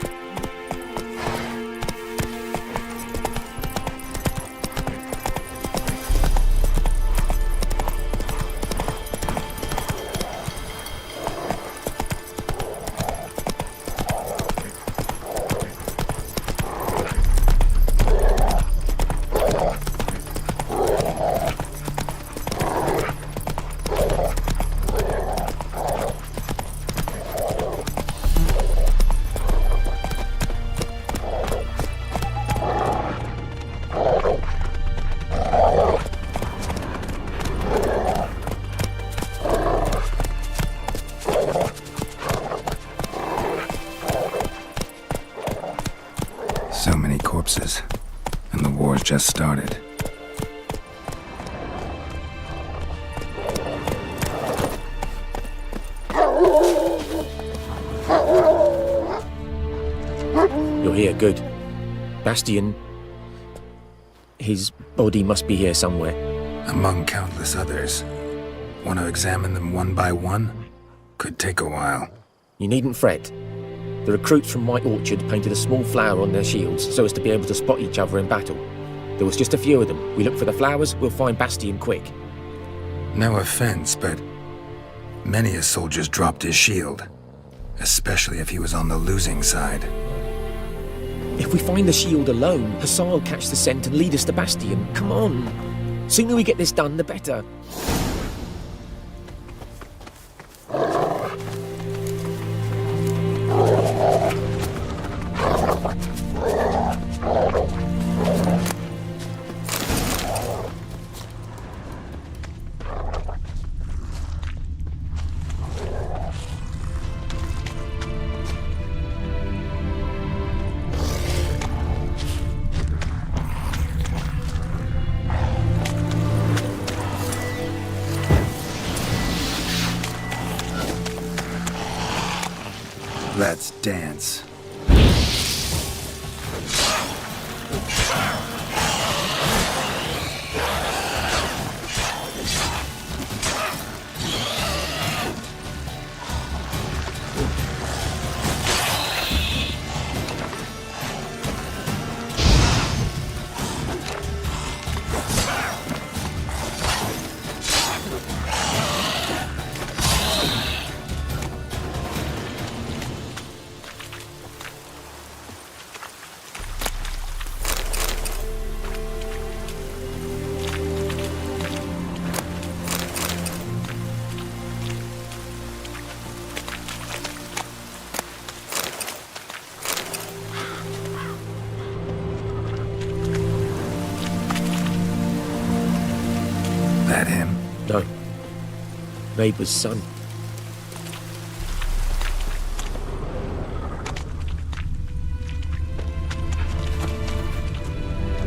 So many corpses, and the war's just started. You're here, good. Bastian... his body must be here somewhere. Among countless others. Want to examine them one by one? Could take a while. You needn't fret. The recruits from White Orchard painted a small flower on their shields so as to be able to spot each other in battle. There was just a few of them. We look for the flowers, we'll find Bastian quick. No offense, but many a soldier's dropped his shield. Especially if he was on the losing side. If we find the shield alone, Hussar will catch the scent and lead us to Bastian. Come on. Sooner we get this done, the better. Let's dance. That him? No. Neighbour's son.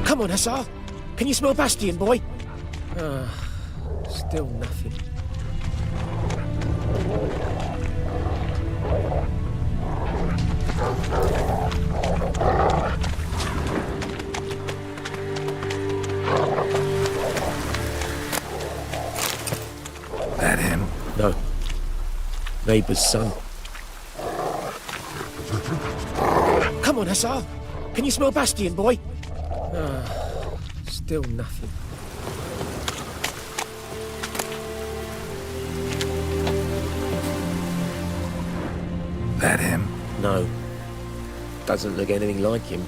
Come on, Hussar. Can you smell Bastian, boy? Still nothing. That him? No. Neighbour's son. Come on, Hussar. Can you smell Bastian, boy? Still nothing. That him? No. Doesn't look anything like him.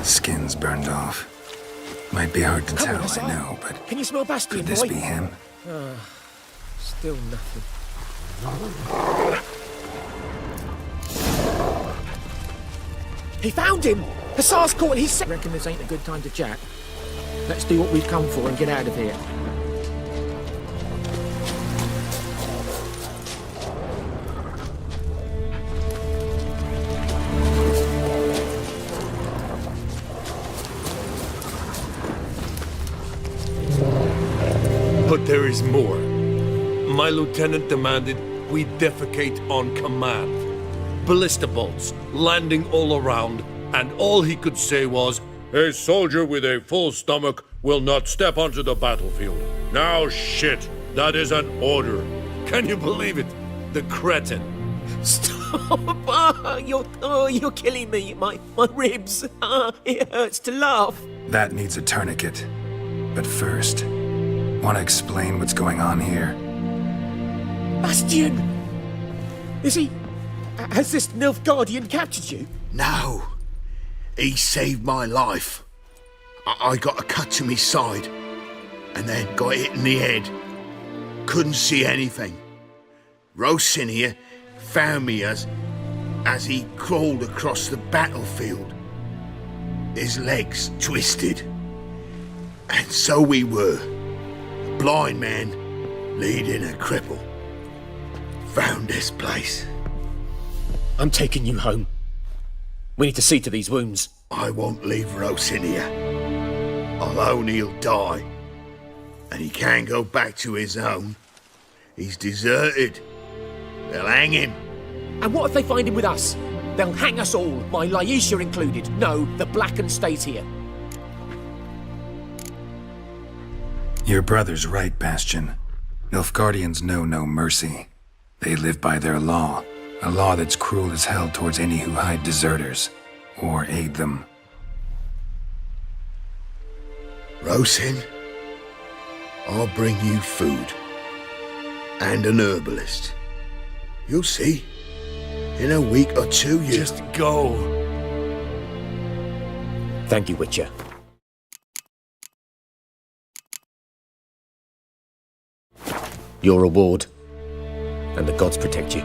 Skin's burned off. Might be hard to Come tell, on, Hussar. I know, but Can you smell Bastian, could this boy? be him? Still nothing. He found him! Hussar's caught and he's... Reckon this ain't a good time to chat. Let's do what we've come for and get out of here. But there is more. My lieutenant demanded we defecate on command. Ballista bolts landing all around, and all he could say was, A soldier with a full stomach will not step onto the battlefield. Now shit, that is an order. Can you believe it? The cretin. Stop! You're killing me. My ribs. It hurts to laugh. That needs a tourniquet. But first, want to explain what's going on here? Bastian! Has this Nilfgaardian captured you? No. He saved my life. I got a cut to my side, and then got hit in the head. Couldn't see anything. Rosin here found me as he crawled across the battlefield. His legs twisted. And so we were. A blind man leading a cripple. Found this place. I'm taking you home. We need to see to these wounds. I won't leave Rosin here. Alone he'll die. And he can't go back to his own. He's deserted. They'll hang him. And what if they find him with us? They'll hang us all, my Laetitia included. No, the Blacken stays here. Your brother's right, Bastian. Nilfgaardians know no mercy. They live by their law, a law that's cruel as hell towards any who hide deserters, or aid them. Rosin, I'll bring you food. And an herbalist. You'll see. In a week or two, you... Just go. Thank you, Witcher. Your reward, and the gods protect you.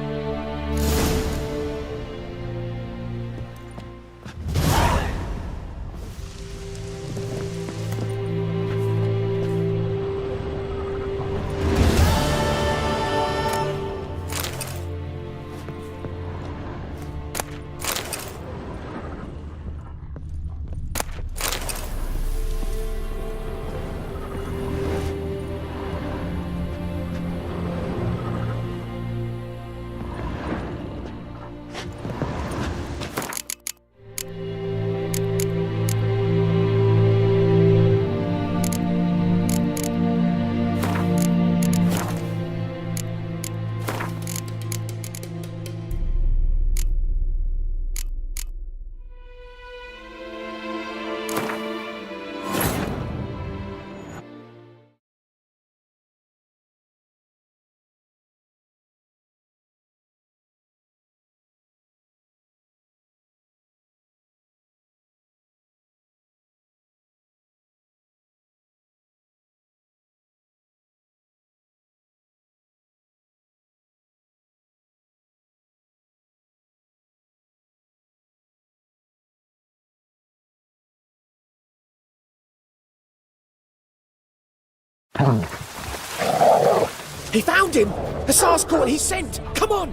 He found him! Hussar's caught his scent! Come on!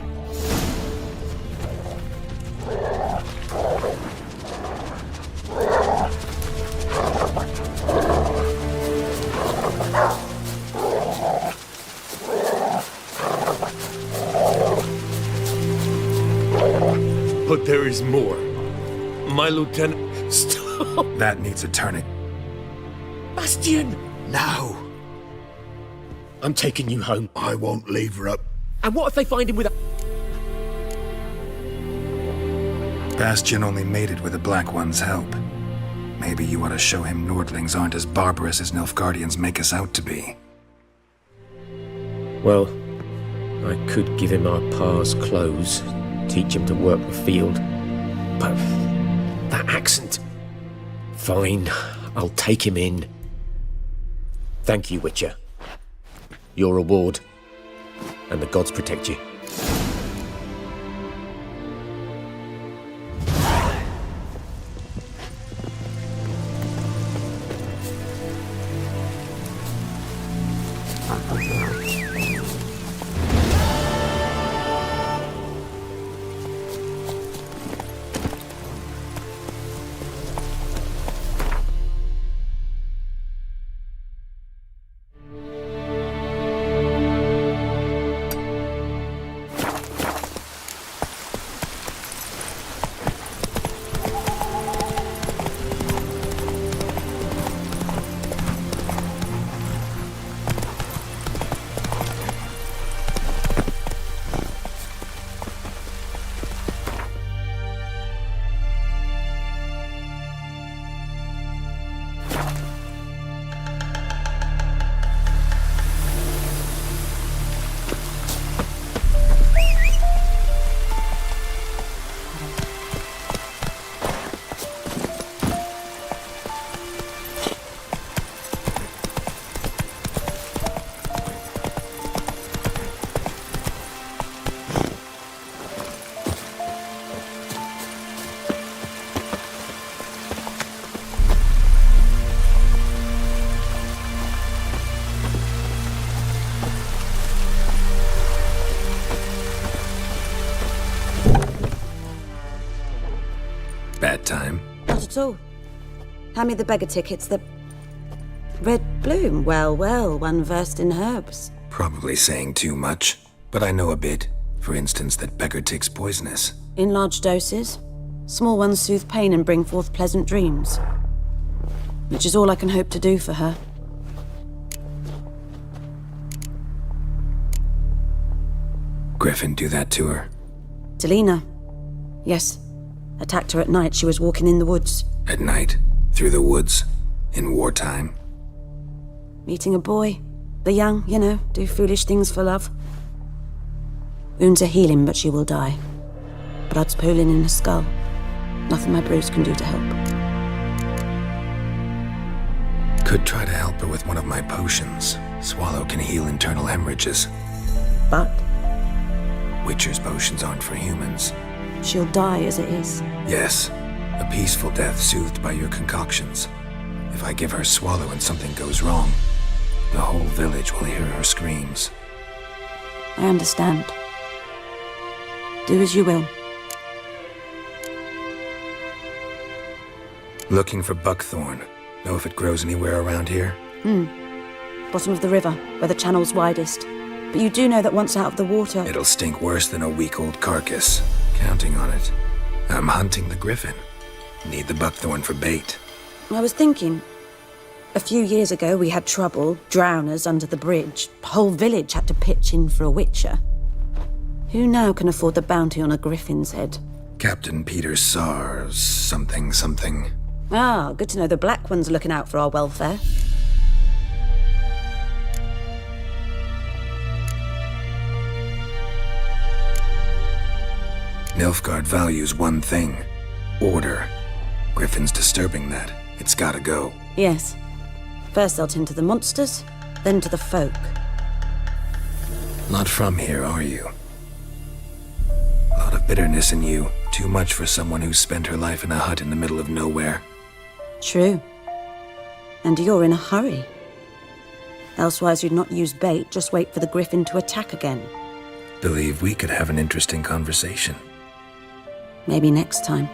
But there is more. My lieutenant... Stop! That needs a tourniquet. Bastian! No. I'm taking you home. I won't leave her up. And what if they find him with a... Bastian only made it with the Black One's help. Maybe you ought to show him Nordlings aren't as barbarous as Nilfgaardians make us out to be. Well, I could give him our pa's clothes, teach him to work the field. But that accent... Fine, I'll take him in. Thank you, Witcher. Your reward, and the gods protect you. Bad time? Not at all. Hand me the beggar tickets, the red bloom. Well, well, one versed in herbs. Probably saying too much, but I know a bit. For instance, that beggar tick's poisonous. In large doses. Small ones soothe pain and bring forth pleasant dreams. Which is all I can hope to do for her. Griffin do that to her? Delina. Yes. Attacked her at night. She was walking in the woods. At night? Through the woods? In wartime? Meeting a boy. The young, you know, do foolish things for love. Wounds are healing, but she will die. Blood's pooling in her skull. Nothing my bruise can do to help. Could try to help her with one of my potions. Swallow can heal internal hemorrhages. But? Witcher's potions aren't for humans. She'll die as it is. Yes. A peaceful death soothed by your concoctions. If I give her Swallow and something goes wrong, the whole village will hear her screams. I understand. Do as you will. Looking for buckthorn. Know if it grows anywhere around here? Bottom of the river, where the channel's widest. But you do know that once out of the water... It'll stink worse than a week-old carcass. Counting on it. I'm hunting the griffin. Need the buckthorn for bait. I was thinking... A few years ago, we had trouble, drowners under the bridge. The whole village had to pitch in for a witcher. Who now can afford the bounty on a griffin's head? Captain Peter Sars, something. Ah, good to know the Black One's looking out for our welfare. Nilfgaard values one thing. Order. Griffin's disturbing that. It's gotta go. Yes. First they'll tend to the monsters, then to the folk. Not from here, are you? A lot of bitterness in you. Too much for someone who's spent her life in a hut in the middle of nowhere. True. And you're in a hurry. Elsewise you'd not use bait, just wait for the griffin to attack again. Believe we could have an interesting conversation. Maybe next time.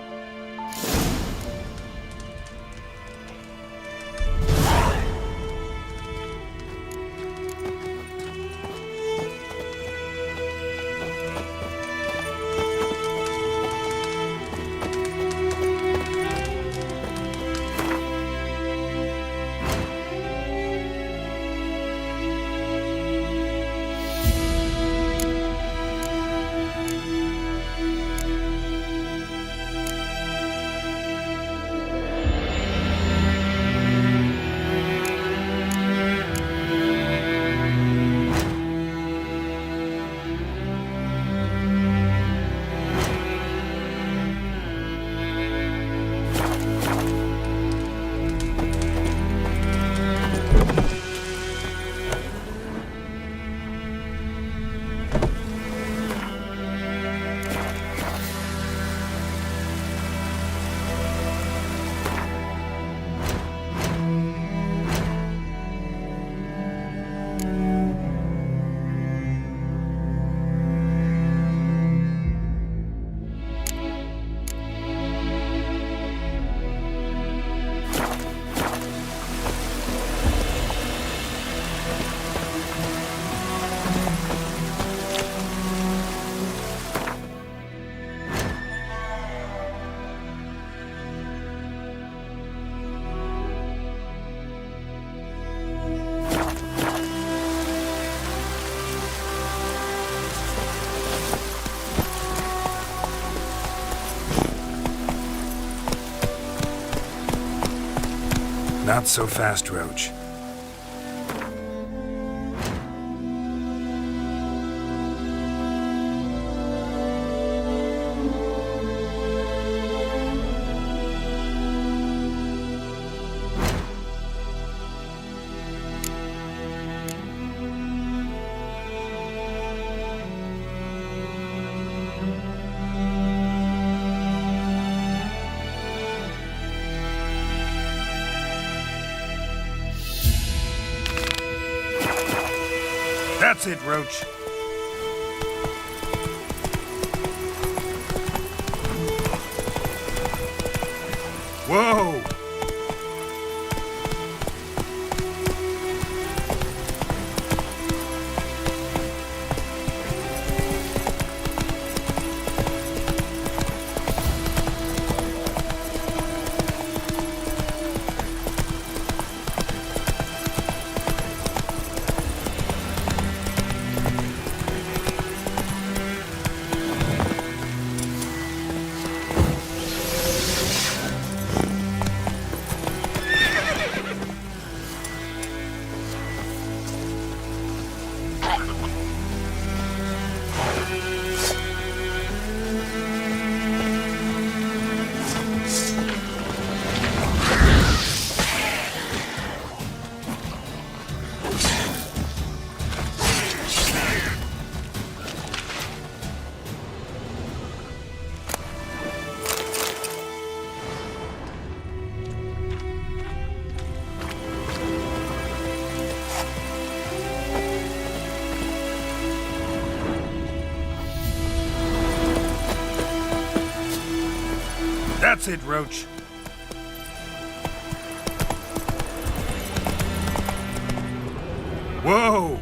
Not so fast, Roach. That's it, Roach. Whoa! That's it, Roach. Whoa!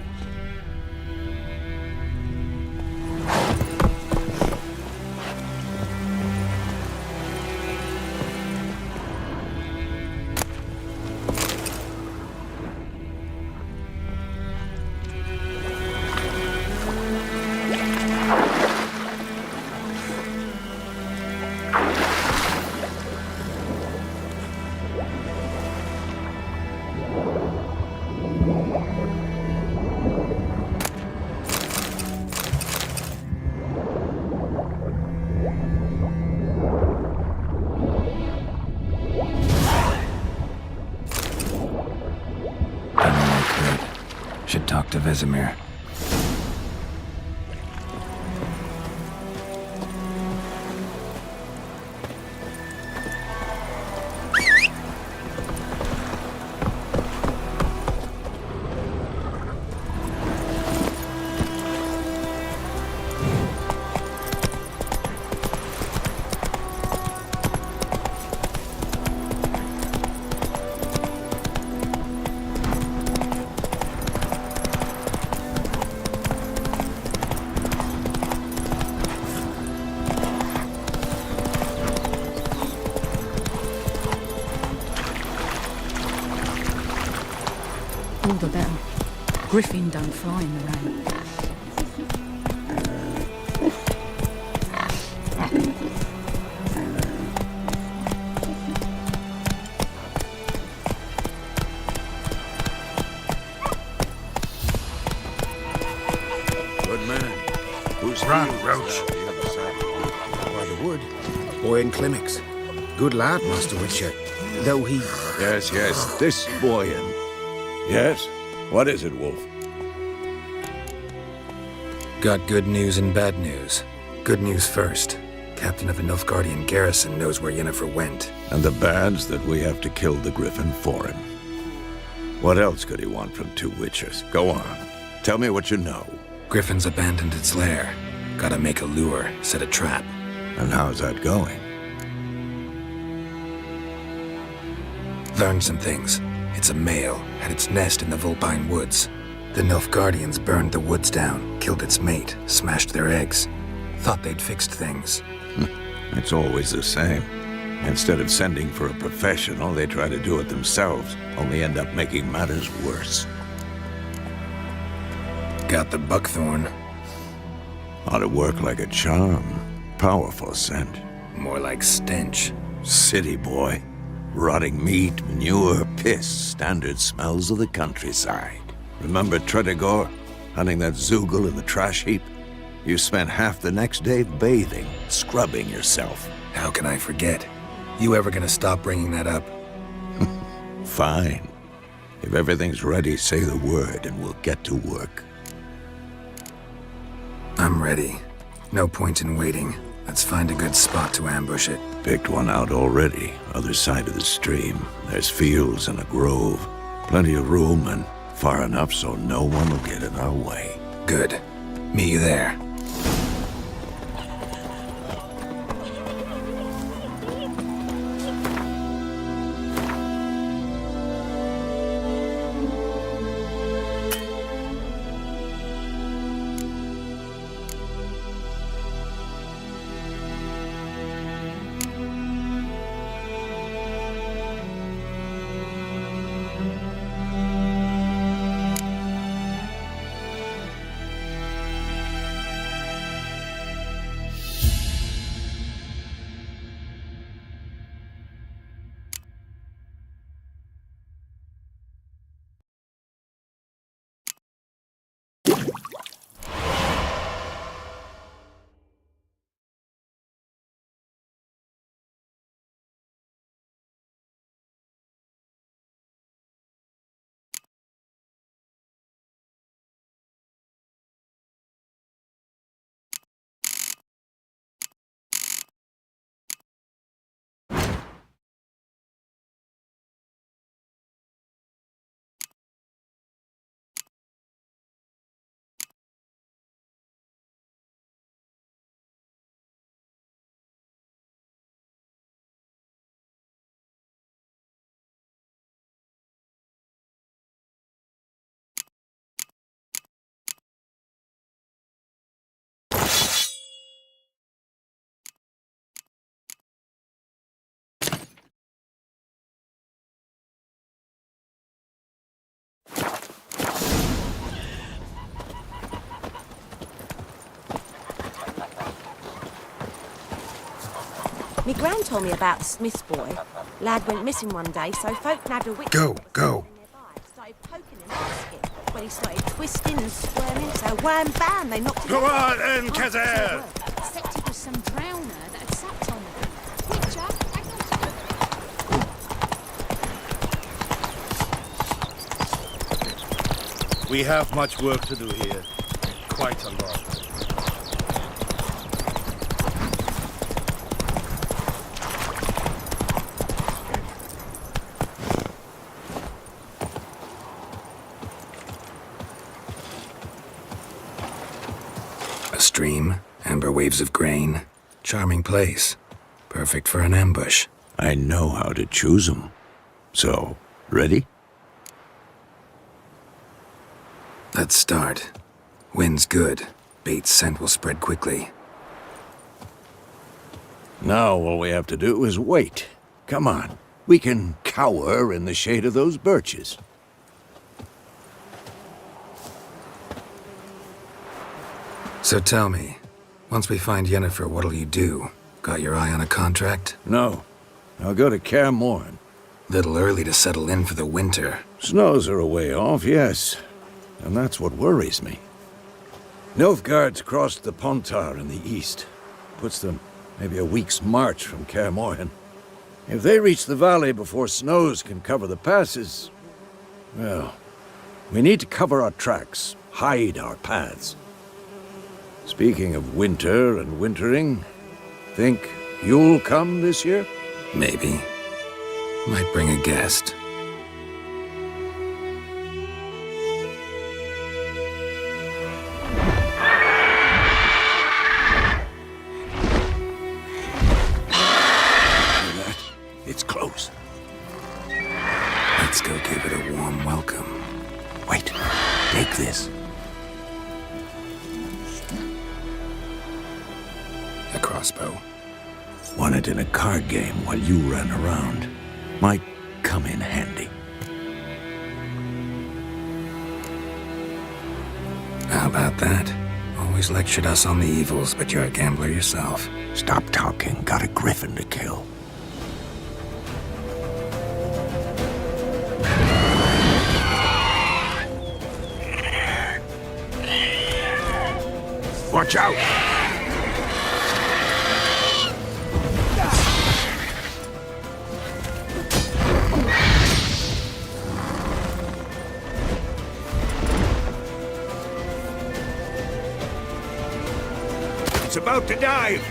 Should talk to Vesemir. All the better. Griffin don't fly in the rain. Good man. Who's Run, Roach. By the wood. Boy in clinics. Good lad, Master Witcher. Though he... Yes, this Boyan. Yes? What is it, Wolf? Got good news and bad news. Good news first. Captain of a Nilfgaardian garrison knows where Yennefer went. And the bad's that we have to kill the Griffin for him. What else could he want from two Witchers? Go on. Tell me what you know. Griffin's abandoned its lair. Gotta make a lure, set a trap. And how's that going? Learned some things. It's a male, had its nest in the Vulpine Woods. The Nilfgaardians burned the woods down, killed its mate, smashed their eggs. Thought they'd fixed things. It's always the same. Instead of sending for a professional, they try to do it themselves, only end up making matters worse. Got the buckthorn. Ought to work like a charm. Powerful scent. More like stench. City boy. Rotting meat, manure, piss, standard smells of the countryside. Remember Tredegor, hunting that Zoogle in the trash heap? You spent half the next day bathing, scrubbing yourself. How can I forget? You ever gonna stop bringing that up? Fine. If everything's ready, say the word and we'll get to work. I'm ready. No point in waiting. Let's find a good spot to ambush it. Picked one out already, other side of the stream. There's fields and a grove. Plenty of room and far enough so no one will get in our way. Good. Meet you there. Me gran told me about the Smith's boy. Lad went missing one day, so folk nabbed a witch. Go, go. Started poking him basket. When he started twisting and squirming, so wham bam, they knocked him Go out. on then, Kazar! Except it was some drowner that had sapped on him. Quick, Jack, hang on. We have much work to do here. Quite a lot. A stream, amber waves of grain. Charming place. Perfect for an ambush. I know how to choose 'em. So, ready? Let's start. Wind's good. Bait's scent will spread quickly. Now all we have to do is wait. Come on. We can cower in the shade of those birches. So tell me, once we find Yennefer, what'll you do? Got your eye on a contract? No. I'll go to Kaer Morhen. Little early to settle in for the winter. Snows are a way off, yes. And that's what worries me. Nilfgaard's crossed the Pontar in the east. Puts them maybe a week's march from Kaer Morhen. If they reach the valley before snows can cover the passes, well, we need to cover our tracks, hide our paths. Speaking of winter and wintering, think you'll come this year? Maybe. Might bring a guest. It's close. Let's go give it a warm welcome. Wait, take this. A crossbow. Won it in a card game while you ran around. Might come in handy. How about that? Always lectured us on the evils, but you're a gambler yourself. Stop talking. Got a griffin to kill. Watch out! It's about to dive!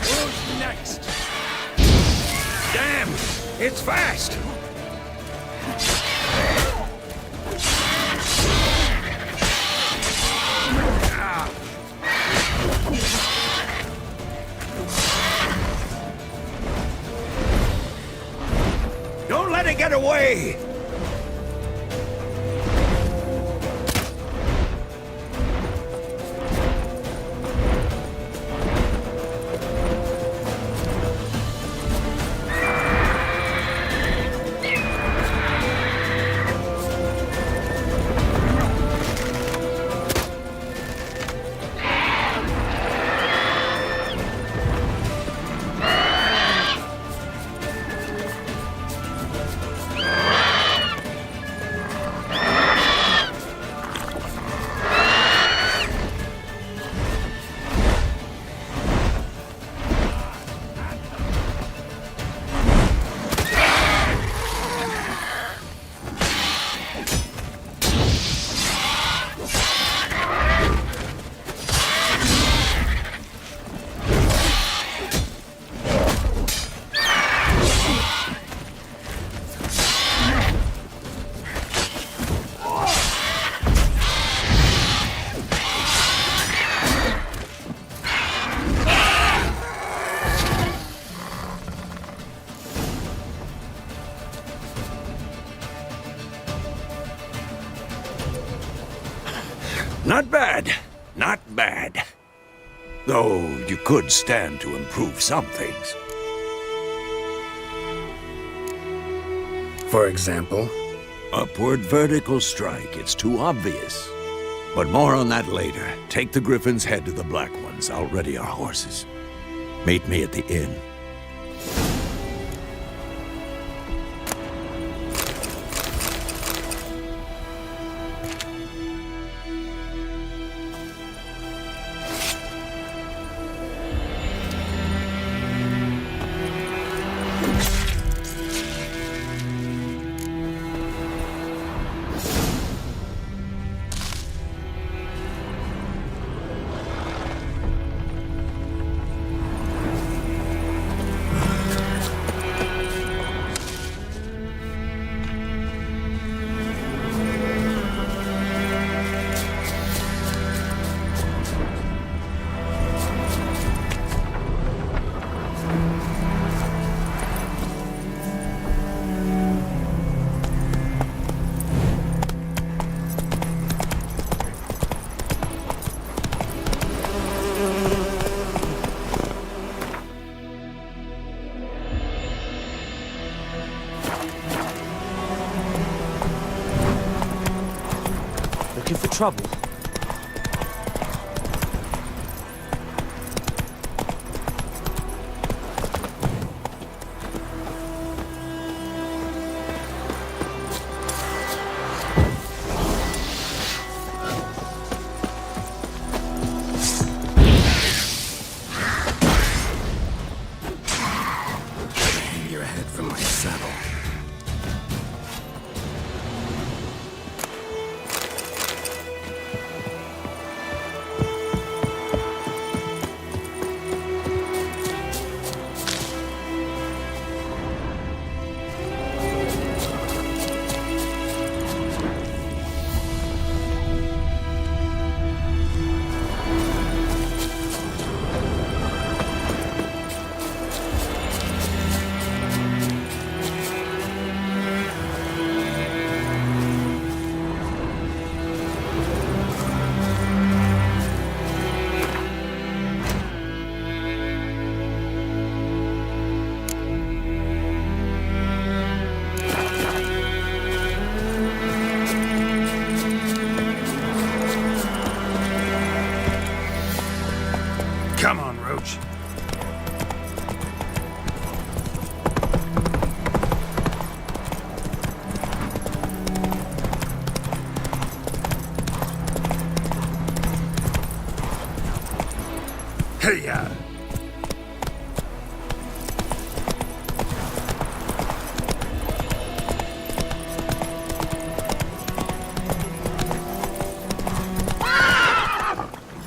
Who's next? Damn! It's fast! Don't let it get away! Not bad. Not bad. Though you could stand to improve some things. For example? Upward vertical strike. It's too obvious. But more on that later. Take the Griffin's head to the Black Ones. I'll ready our horses. Meet me at the inn. Looking for trouble? Hang your head from my saddle. Come on, Roach. Hey-ya!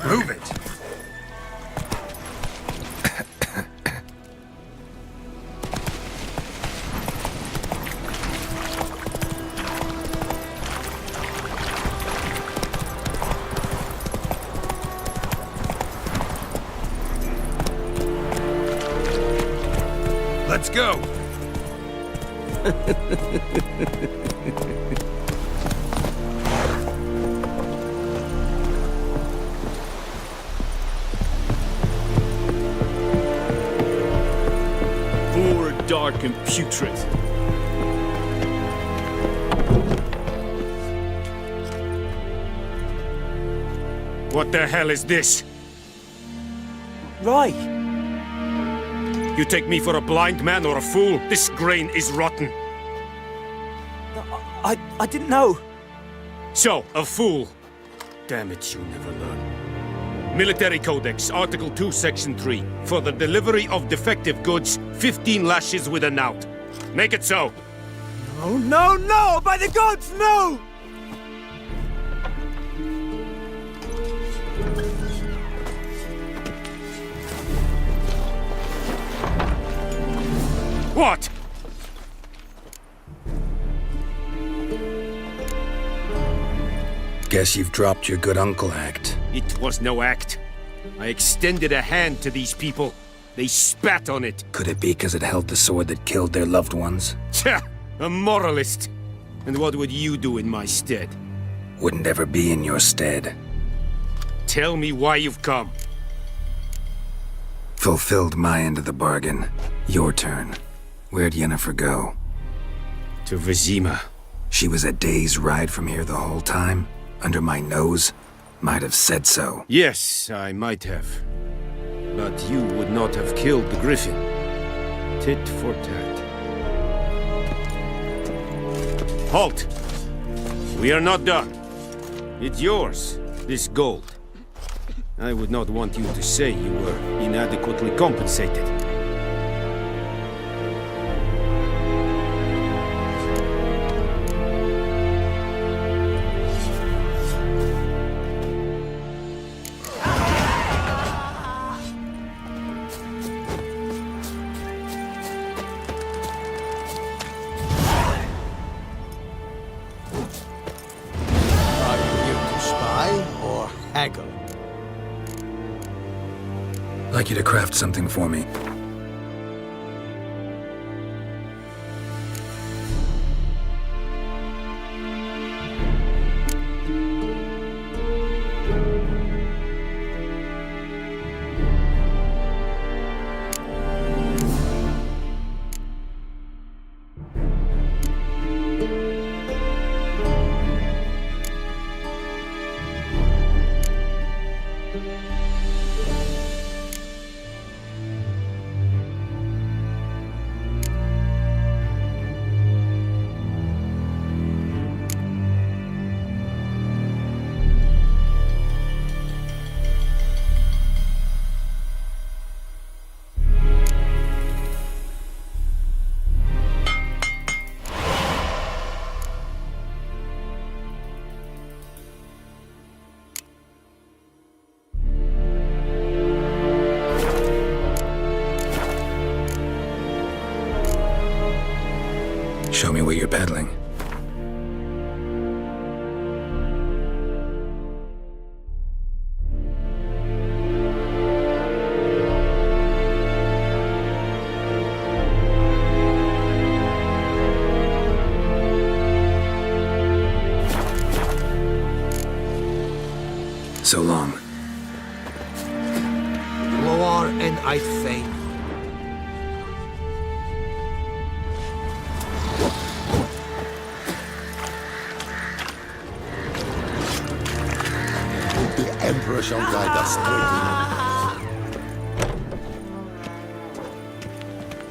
Move it! Let's go! Poor, dark, and putrid. What the hell is this? Right. You take me for a blind man or a fool? This grain is rotten. I didn't know. So, a fool. Damn it, you never learn. Military Codex, Article 2, Section 3. For the delivery of defective goods, 15 lashes with a knout. Make it so. Oh, no, no! By the gods, no! What? Guess you've dropped your good uncle act. It was no act. I extended a hand to these people. They spat on it. Could it be because it held the sword that killed their loved ones? Tja, a moralist. And what would you do in my stead? Wouldn't ever be in your stead. Tell me why you've come. Fulfilled my end of the bargain. Your turn. Where'd Yennefer go? To Vizima. She was a day's ride from here the whole time? Under my nose? Might have said so. Yes, I might have. But you would not have killed the griffin. Tit for tat. Halt! We are not done. It's yours, this gold. I would not want you to say you were inadequately compensated. Are you here to spy or haggle? I'd like you to craft something for me. Show me what you're peddling. So long. Loar and I fain. The Emperor shall guide us straight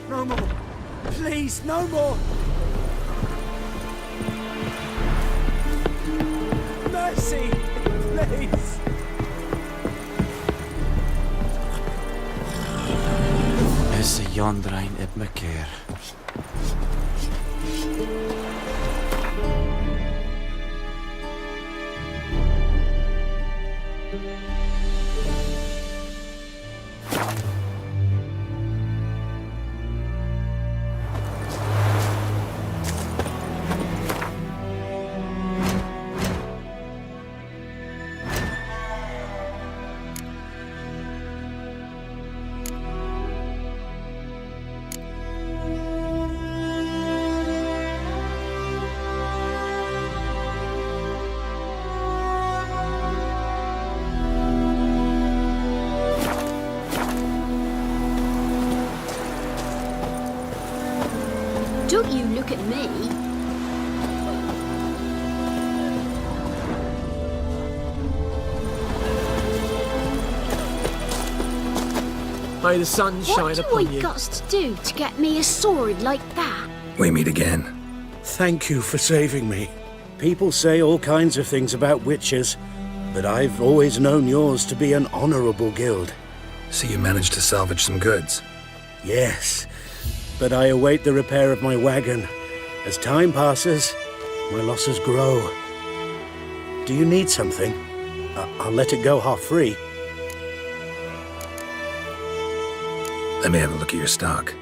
No more! Please, no more! Mercy! Please! Is Jondrain op me keer. Don't you look at me. May the sun shine What do upon I you. got to do to get me a sword like that? We meet again. Thank you for saving me. People say all kinds of things about witches, but I've always known yours to be an honorable guild. So you managed to salvage some goods? Yes, but I await the repair of my wagon. As time passes, my losses grow. Do you need something? I'll let it go half-free. Let me have a look at your stock.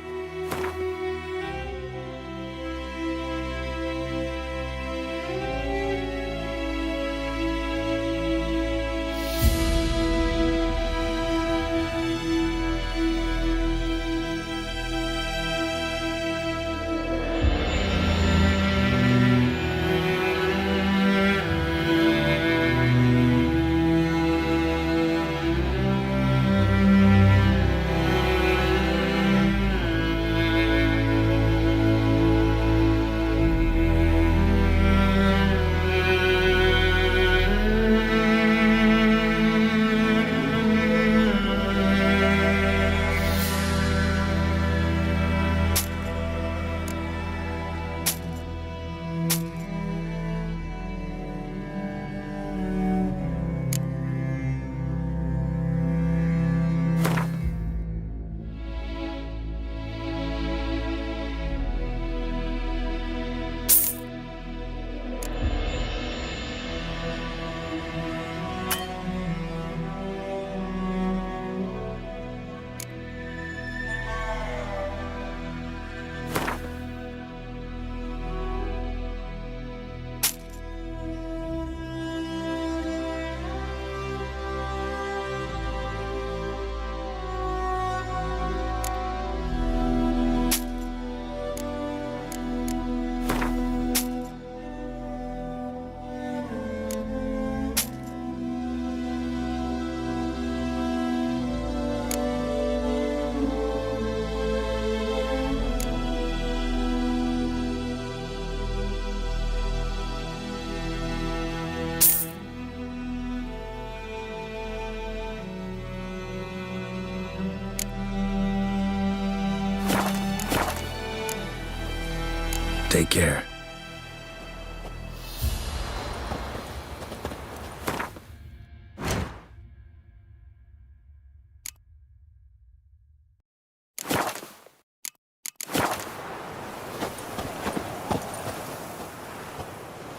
Take care.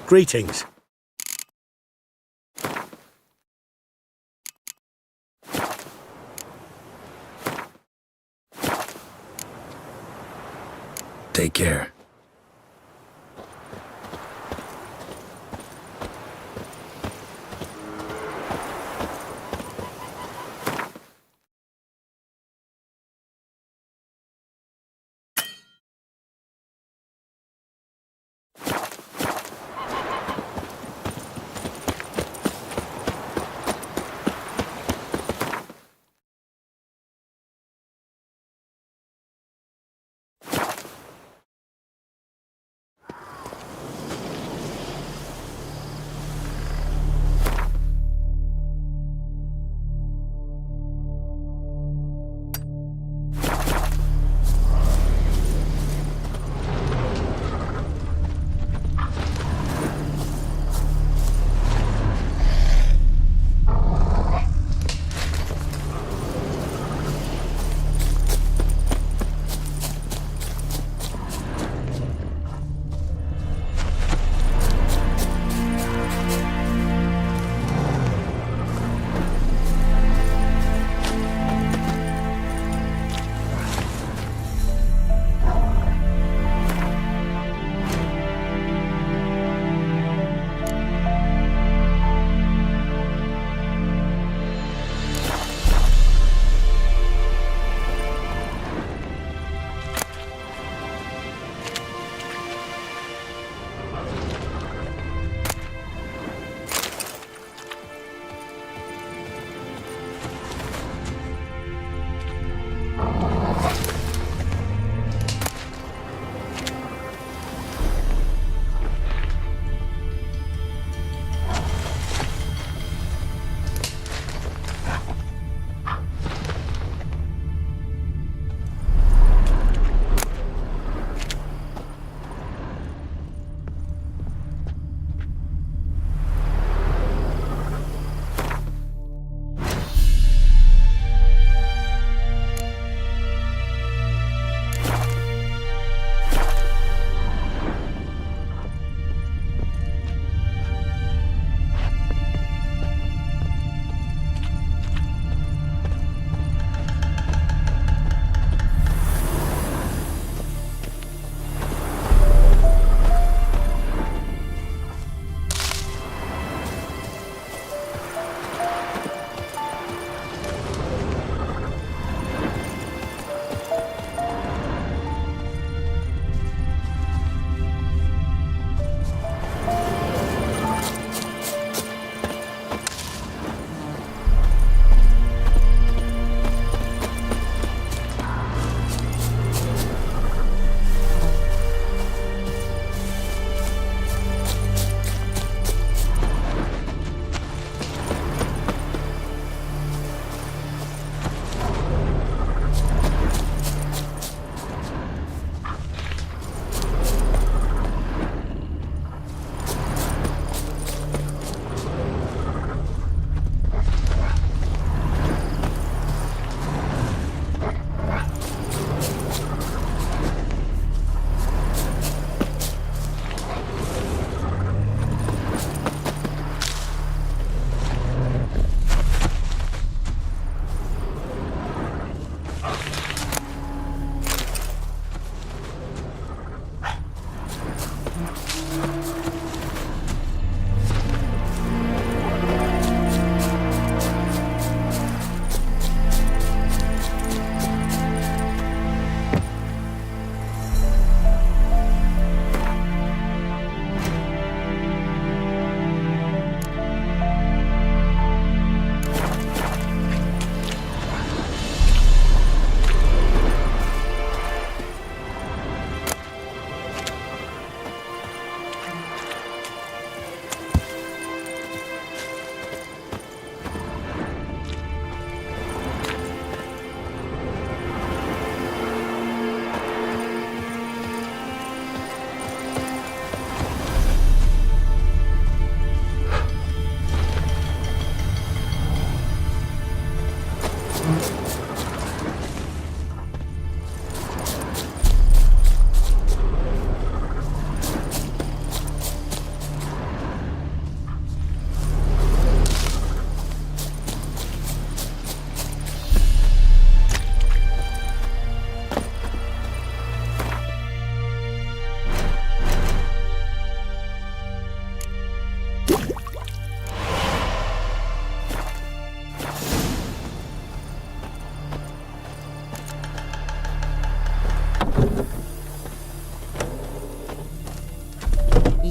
Greetings. Take care.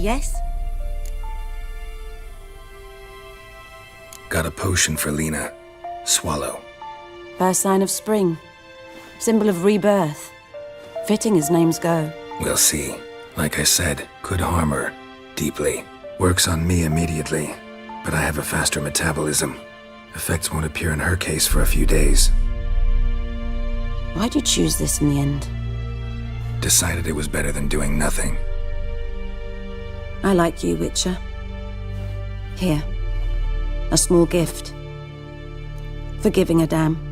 yes? Got a potion for Lena. Swallow. First sign of spring. Symbol of rebirth. Fitting as names go. We'll see. Like I said, could harm her. Deeply. Works on me immediately. But I have a faster metabolism. Effects won't appear in her case for a few days. Why'd you choose this in the end? Decided it was better than doing nothing. I like you, Witcher. Here. A small gift. For giving a damn.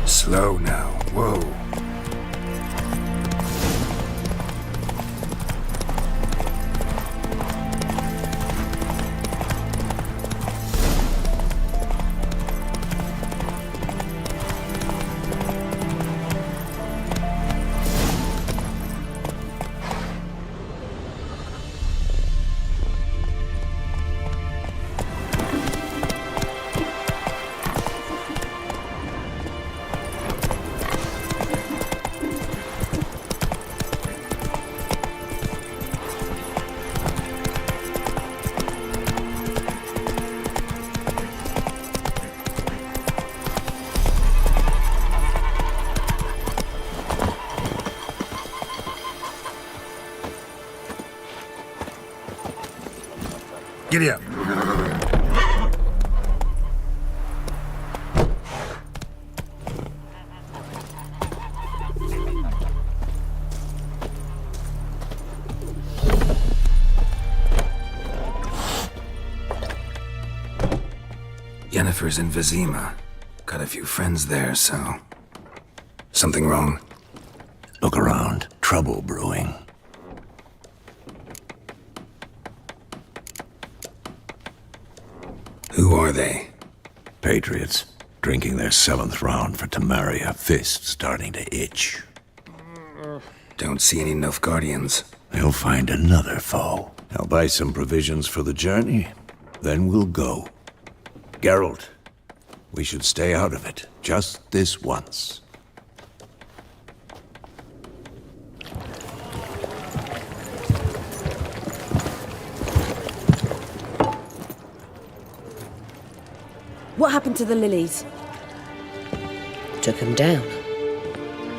Slow now. Whoa. Giddy up. Yennefer's in Vizima. Got a few friends there, so... Something wrong? Look around. Trouble brewing. Who are they? Patriots. Drinking their 7th round for Temeria. Fist starting to itch. Don't see any Nilfgaardians. They'll find another foe. I'll buy some provisions for the journey. Then we'll go. Geralt, we should stay out of it. Just this once. What happened to the lilies? Took them down.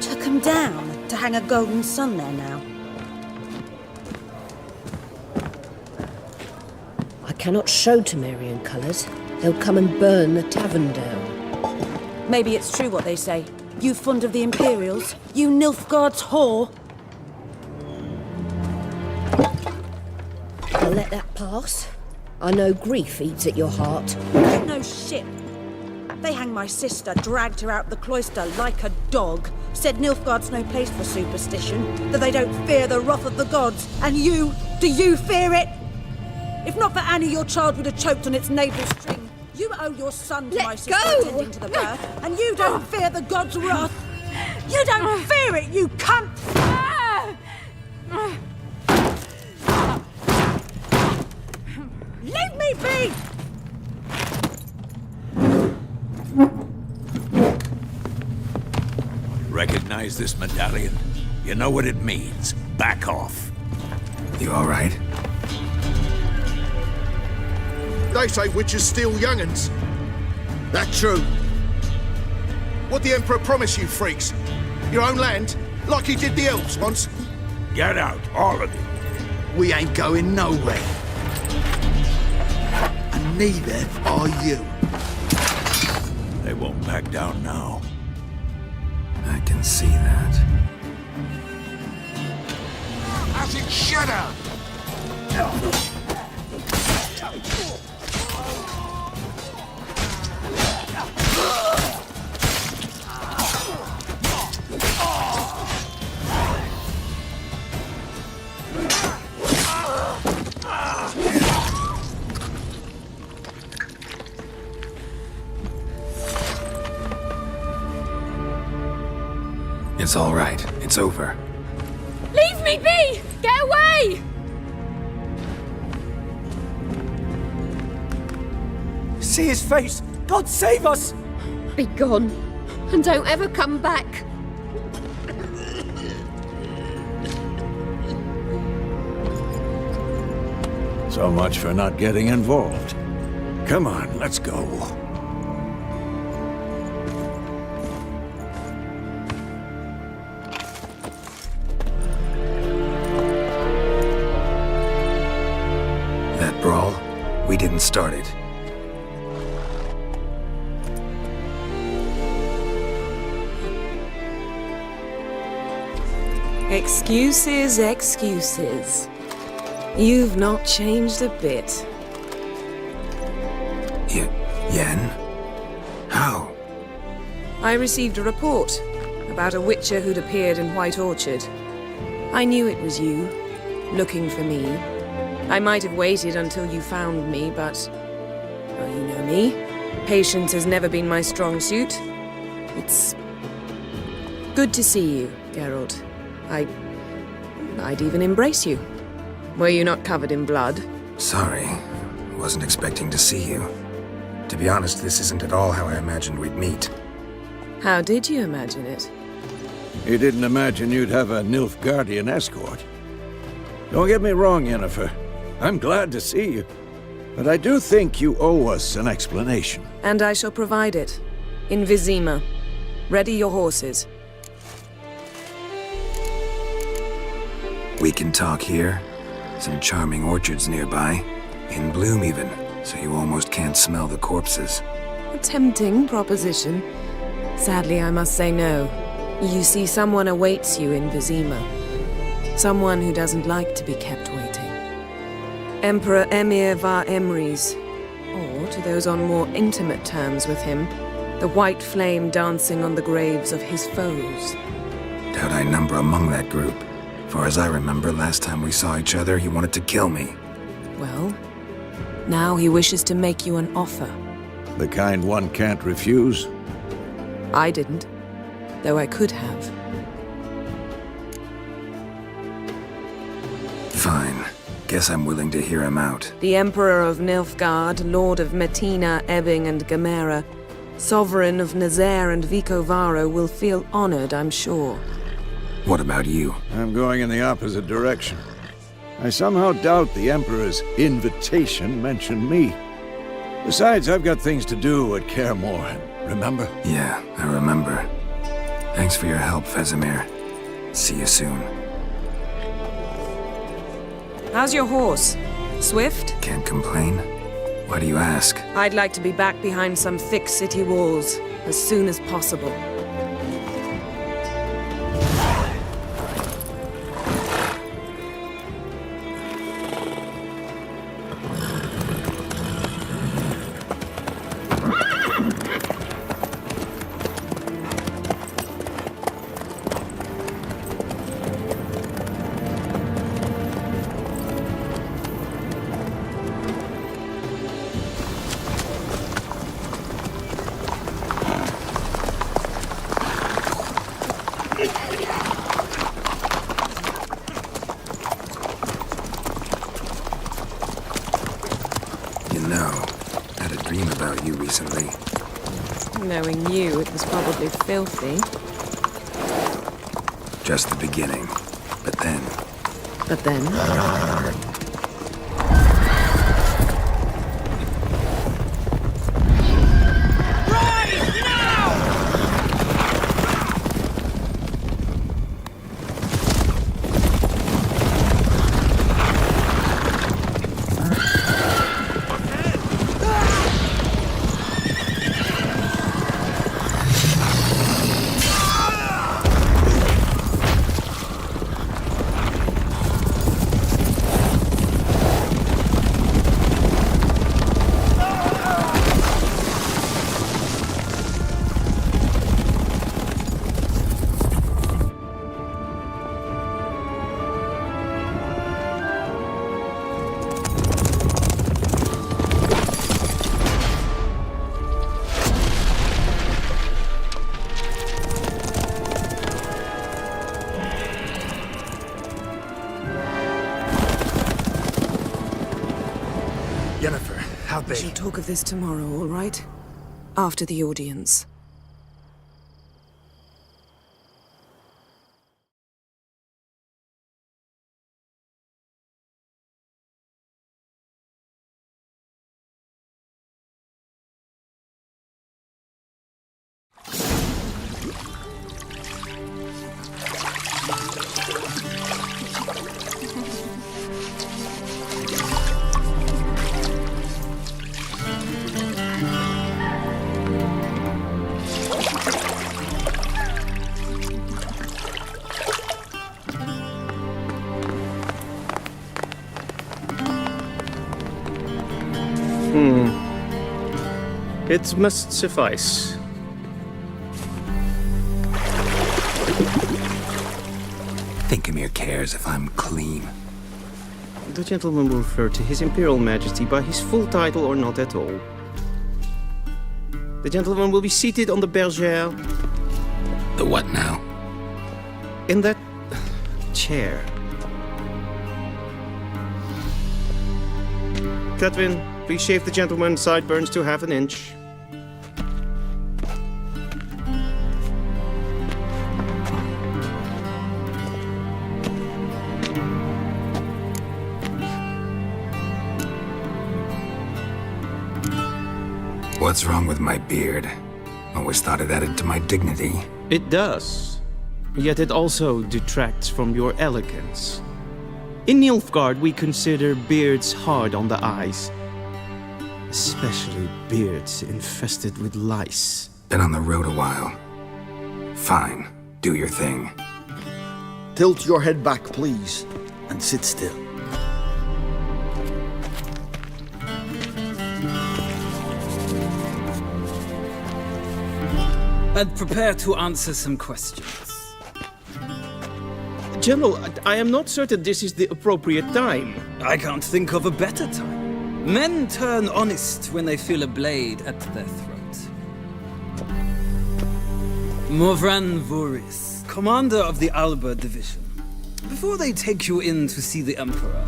Took them down? To hang a golden sun there now? I cannot show Temerian colours. They'll come and burn the tavern down. Maybe it's true what they say. You fond of the Imperials? You Nilfgaard's whore? I'll let that pass. I know grief eats at your heart. You know shit. They hanged my sister, dragged her out the cloister like a dog, said Nilfgaard's no place for superstition, that they don't fear the wrath of the gods. And you, do you fear it? If not for Annie, your child would have choked on its navel string. You owe your son to my sister attending to the birth, and you don't fear the gods' wrath. You don't fear it, you cunt! Leave me be! Recognize this medallion? You know what it means. Back off. You all right? They say witches steal young'uns. That true? What the Emperor promised you, freaks? Your own land? Like he did the elves once? Get out, all of you. We ain't going nowhere. And neither are you. They won't back down now. I can see that. As it should have! It's all right. It's over. Leave me be! Get away! See his face! God save us! Be gone, and don't ever come back. So much for not getting involved. Come on, let's go. That brawl, we didn't start it. Excuses, excuses. You've not changed a bit. Yen? How? I received a report about a witcher who'd appeared in White Orchard. I knew it was you, looking for me. I might have waited until you found me, but... well, you know me. Patience has never been my strong suit. It's... good to see you, Geralt. I'd even embrace you. Were you not covered in blood? Sorry. Wasn't expecting to see you. To be honest, this isn't at all how I imagined we'd meet. How did you imagine it? You didn't imagine you'd have a Nilfgaardian escort. Don't get me wrong, Yennefer. I'm glad to see you. But I do think you owe us an explanation. And I shall provide it. In Vizima. Ready your horses. We can talk here. Some charming orchards nearby. In bloom even, so you almost can't smell the corpses. A tempting proposition. Sadly, I must say no. You see, someone awaits you in Vizima. Someone who doesn't like to be kept waiting. Emperor Emir var Emrys. Or, to those on more intimate terms with him, the white flame dancing on the graves of his foes. Doubt I number among that group. Far as I remember, last time we saw each other, he wanted to kill me. Well, now he wishes to make you an offer. The kind one can't refuse? I didn't, though I could have. Fine. Guess I'm willing to hear him out. The Emperor of Nilfgaard, Lord of Metina, Ebbing and Gamera, Sovereign of Nazaire and Vicovaro will feel honored, I'm sure. What about you? I'm going in the opposite direction. I somehow doubt the Emperor's invitation mentioned me. Besides, I've got things to do at Kaer Morhen, remember? Yeah, I remember. Thanks for your help, Vesemir. See you soon. How's your horse? Swift? Can't complain. Why do you ask? I'd like to be back behind some thick city walls as soon as possible. Recently. Knowing you, it was probably filthy. Just the beginning. But then... But then? How We shall talk of this tomorrow, all right? After the audience. It must suffice. Thinkamere cares if I'm clean. The gentleman will refer to His Imperial Majesty by his full title or not at all. The gentleman will be seated on the bergère. The what now? In that chair. Catherine, please shave the gentleman's sideburns to half an inch. What's wrong with my beard? Always thought it added to my dignity. It does. Yet it also detracts from your elegance. In Nilfgaard, we consider beards hard on the eyes. Especially beards infested with lice. Been on the road a while. Fine. Do your thing. Tilt your head back, please, and sit still. And prepare to answer some questions. General, I am not certain this is the appropriate time. I can't think of a better time. Men turn honest when they feel a blade at their throat. Morvran Voris, commander of the Alba Division. Before they take you in to see the Emperor,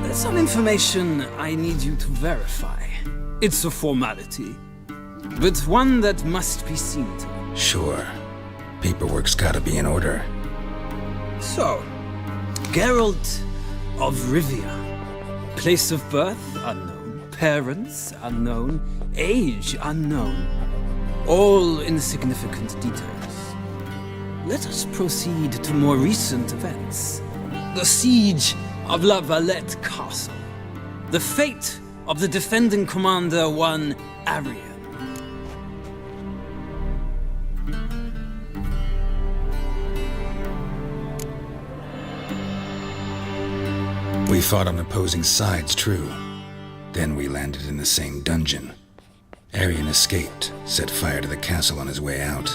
there's some information I need you to verify. It's a formality, but one that must be seen to. Sure. Paperwork's gotta be in order. So, Geralt of Rivia. Place of birth unknown. Parents unknown. Age unknown. All insignificant details. Let us proceed to more recent events. The siege of La Valette Castle. The fate of the defending commander, one Arian. We fought on opposing sides, true. Then we landed in the same dungeon. Arian escaped, set fire to the castle on his way out.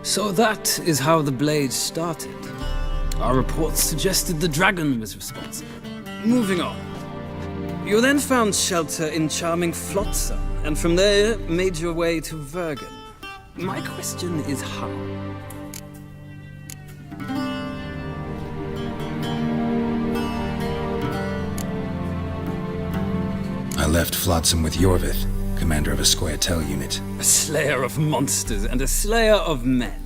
So that is how the blade started. Our reports suggested the dragon was responsible. Moving on. You then found shelter in charming Flotsam, and from there made your way to Vergen. My question is how? I left Flotsam with Yorvith, commander of a Scoia'tael unit. A slayer of monsters and a slayer of men.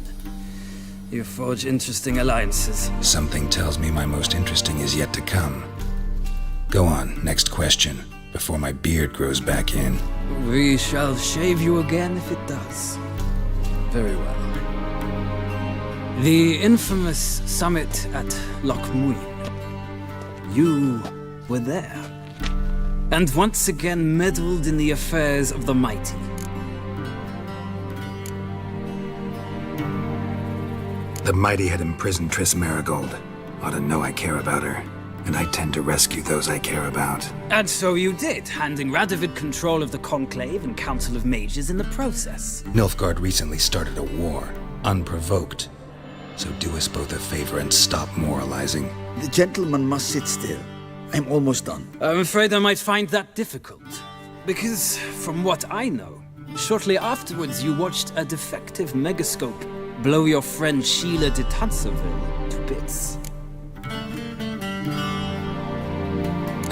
You forge interesting alliances. Something tells me my most interesting is yet to come. Go on, next question, before my beard grows back in. We shall shave you again if it does. Very well. The infamous summit at Loch Muin. You were there. And once again meddled in the affairs of the mighty. The mighty had imprisoned Triss Marigold. Ought to know I care about her, and I tend to rescue those I care about. And so you did, handing Radovid control of the Conclave and Council of Mages in the process. Nilfgaard recently started a war, unprovoked. So do us both a favor and stop moralizing. The gentleman must sit still. I'm almost done. I'm afraid I might find that difficult. Because, from what I know, shortly afterwards you watched a defective megascope blow your friend Sheila de Tanserville to bits.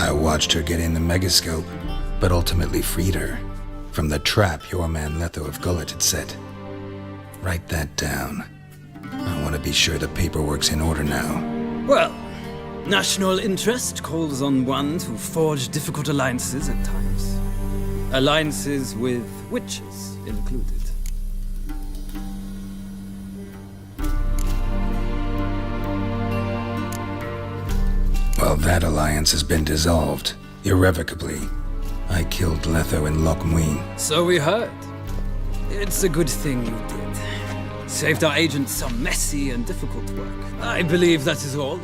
I watched her get in the megascope, but ultimately freed her from the trap your man Letho of Gullet had set. Write that down. I want to be sure the paperwork's in order now. Well, national interest calls on one to forge difficult alliances at times. Alliances with witches included. Well, that alliance has been dissolved, irrevocably. I killed Letho in Loch Muin. So we heard. It's a good thing you did. Saved our agents some messy and difficult work. I believe that is all.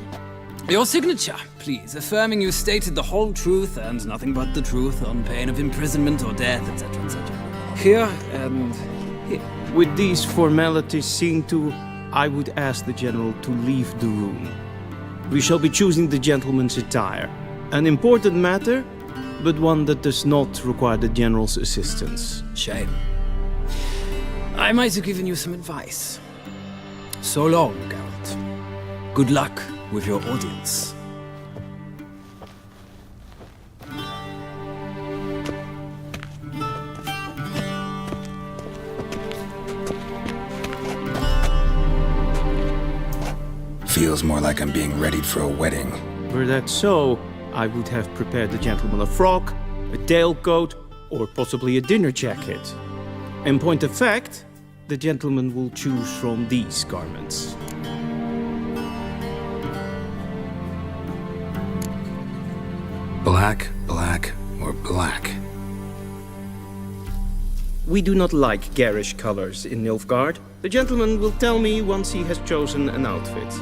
Your signature, please, affirming you stated the whole truth and nothing but the truth on pain of imprisonment or death, etc., etc. Here and here. With these formalities seen to, I would ask the General to leave the room. We shall be choosing the gentleman's attire. An important matter, but one that does not require the General's assistance. Shame. I might have given you some advice. So long, Geralt. Good luck with your audience. Feels more like I'm being readied for a wedding. Were that so, I would have prepared the gentleman a frock, a tailcoat, or possibly a dinner jacket. In point of fact, the gentleman will choose from these garments. Black, black, or black? We do not like garish colors in Nilfgaard. The gentleman will tell me once he has chosen an outfit.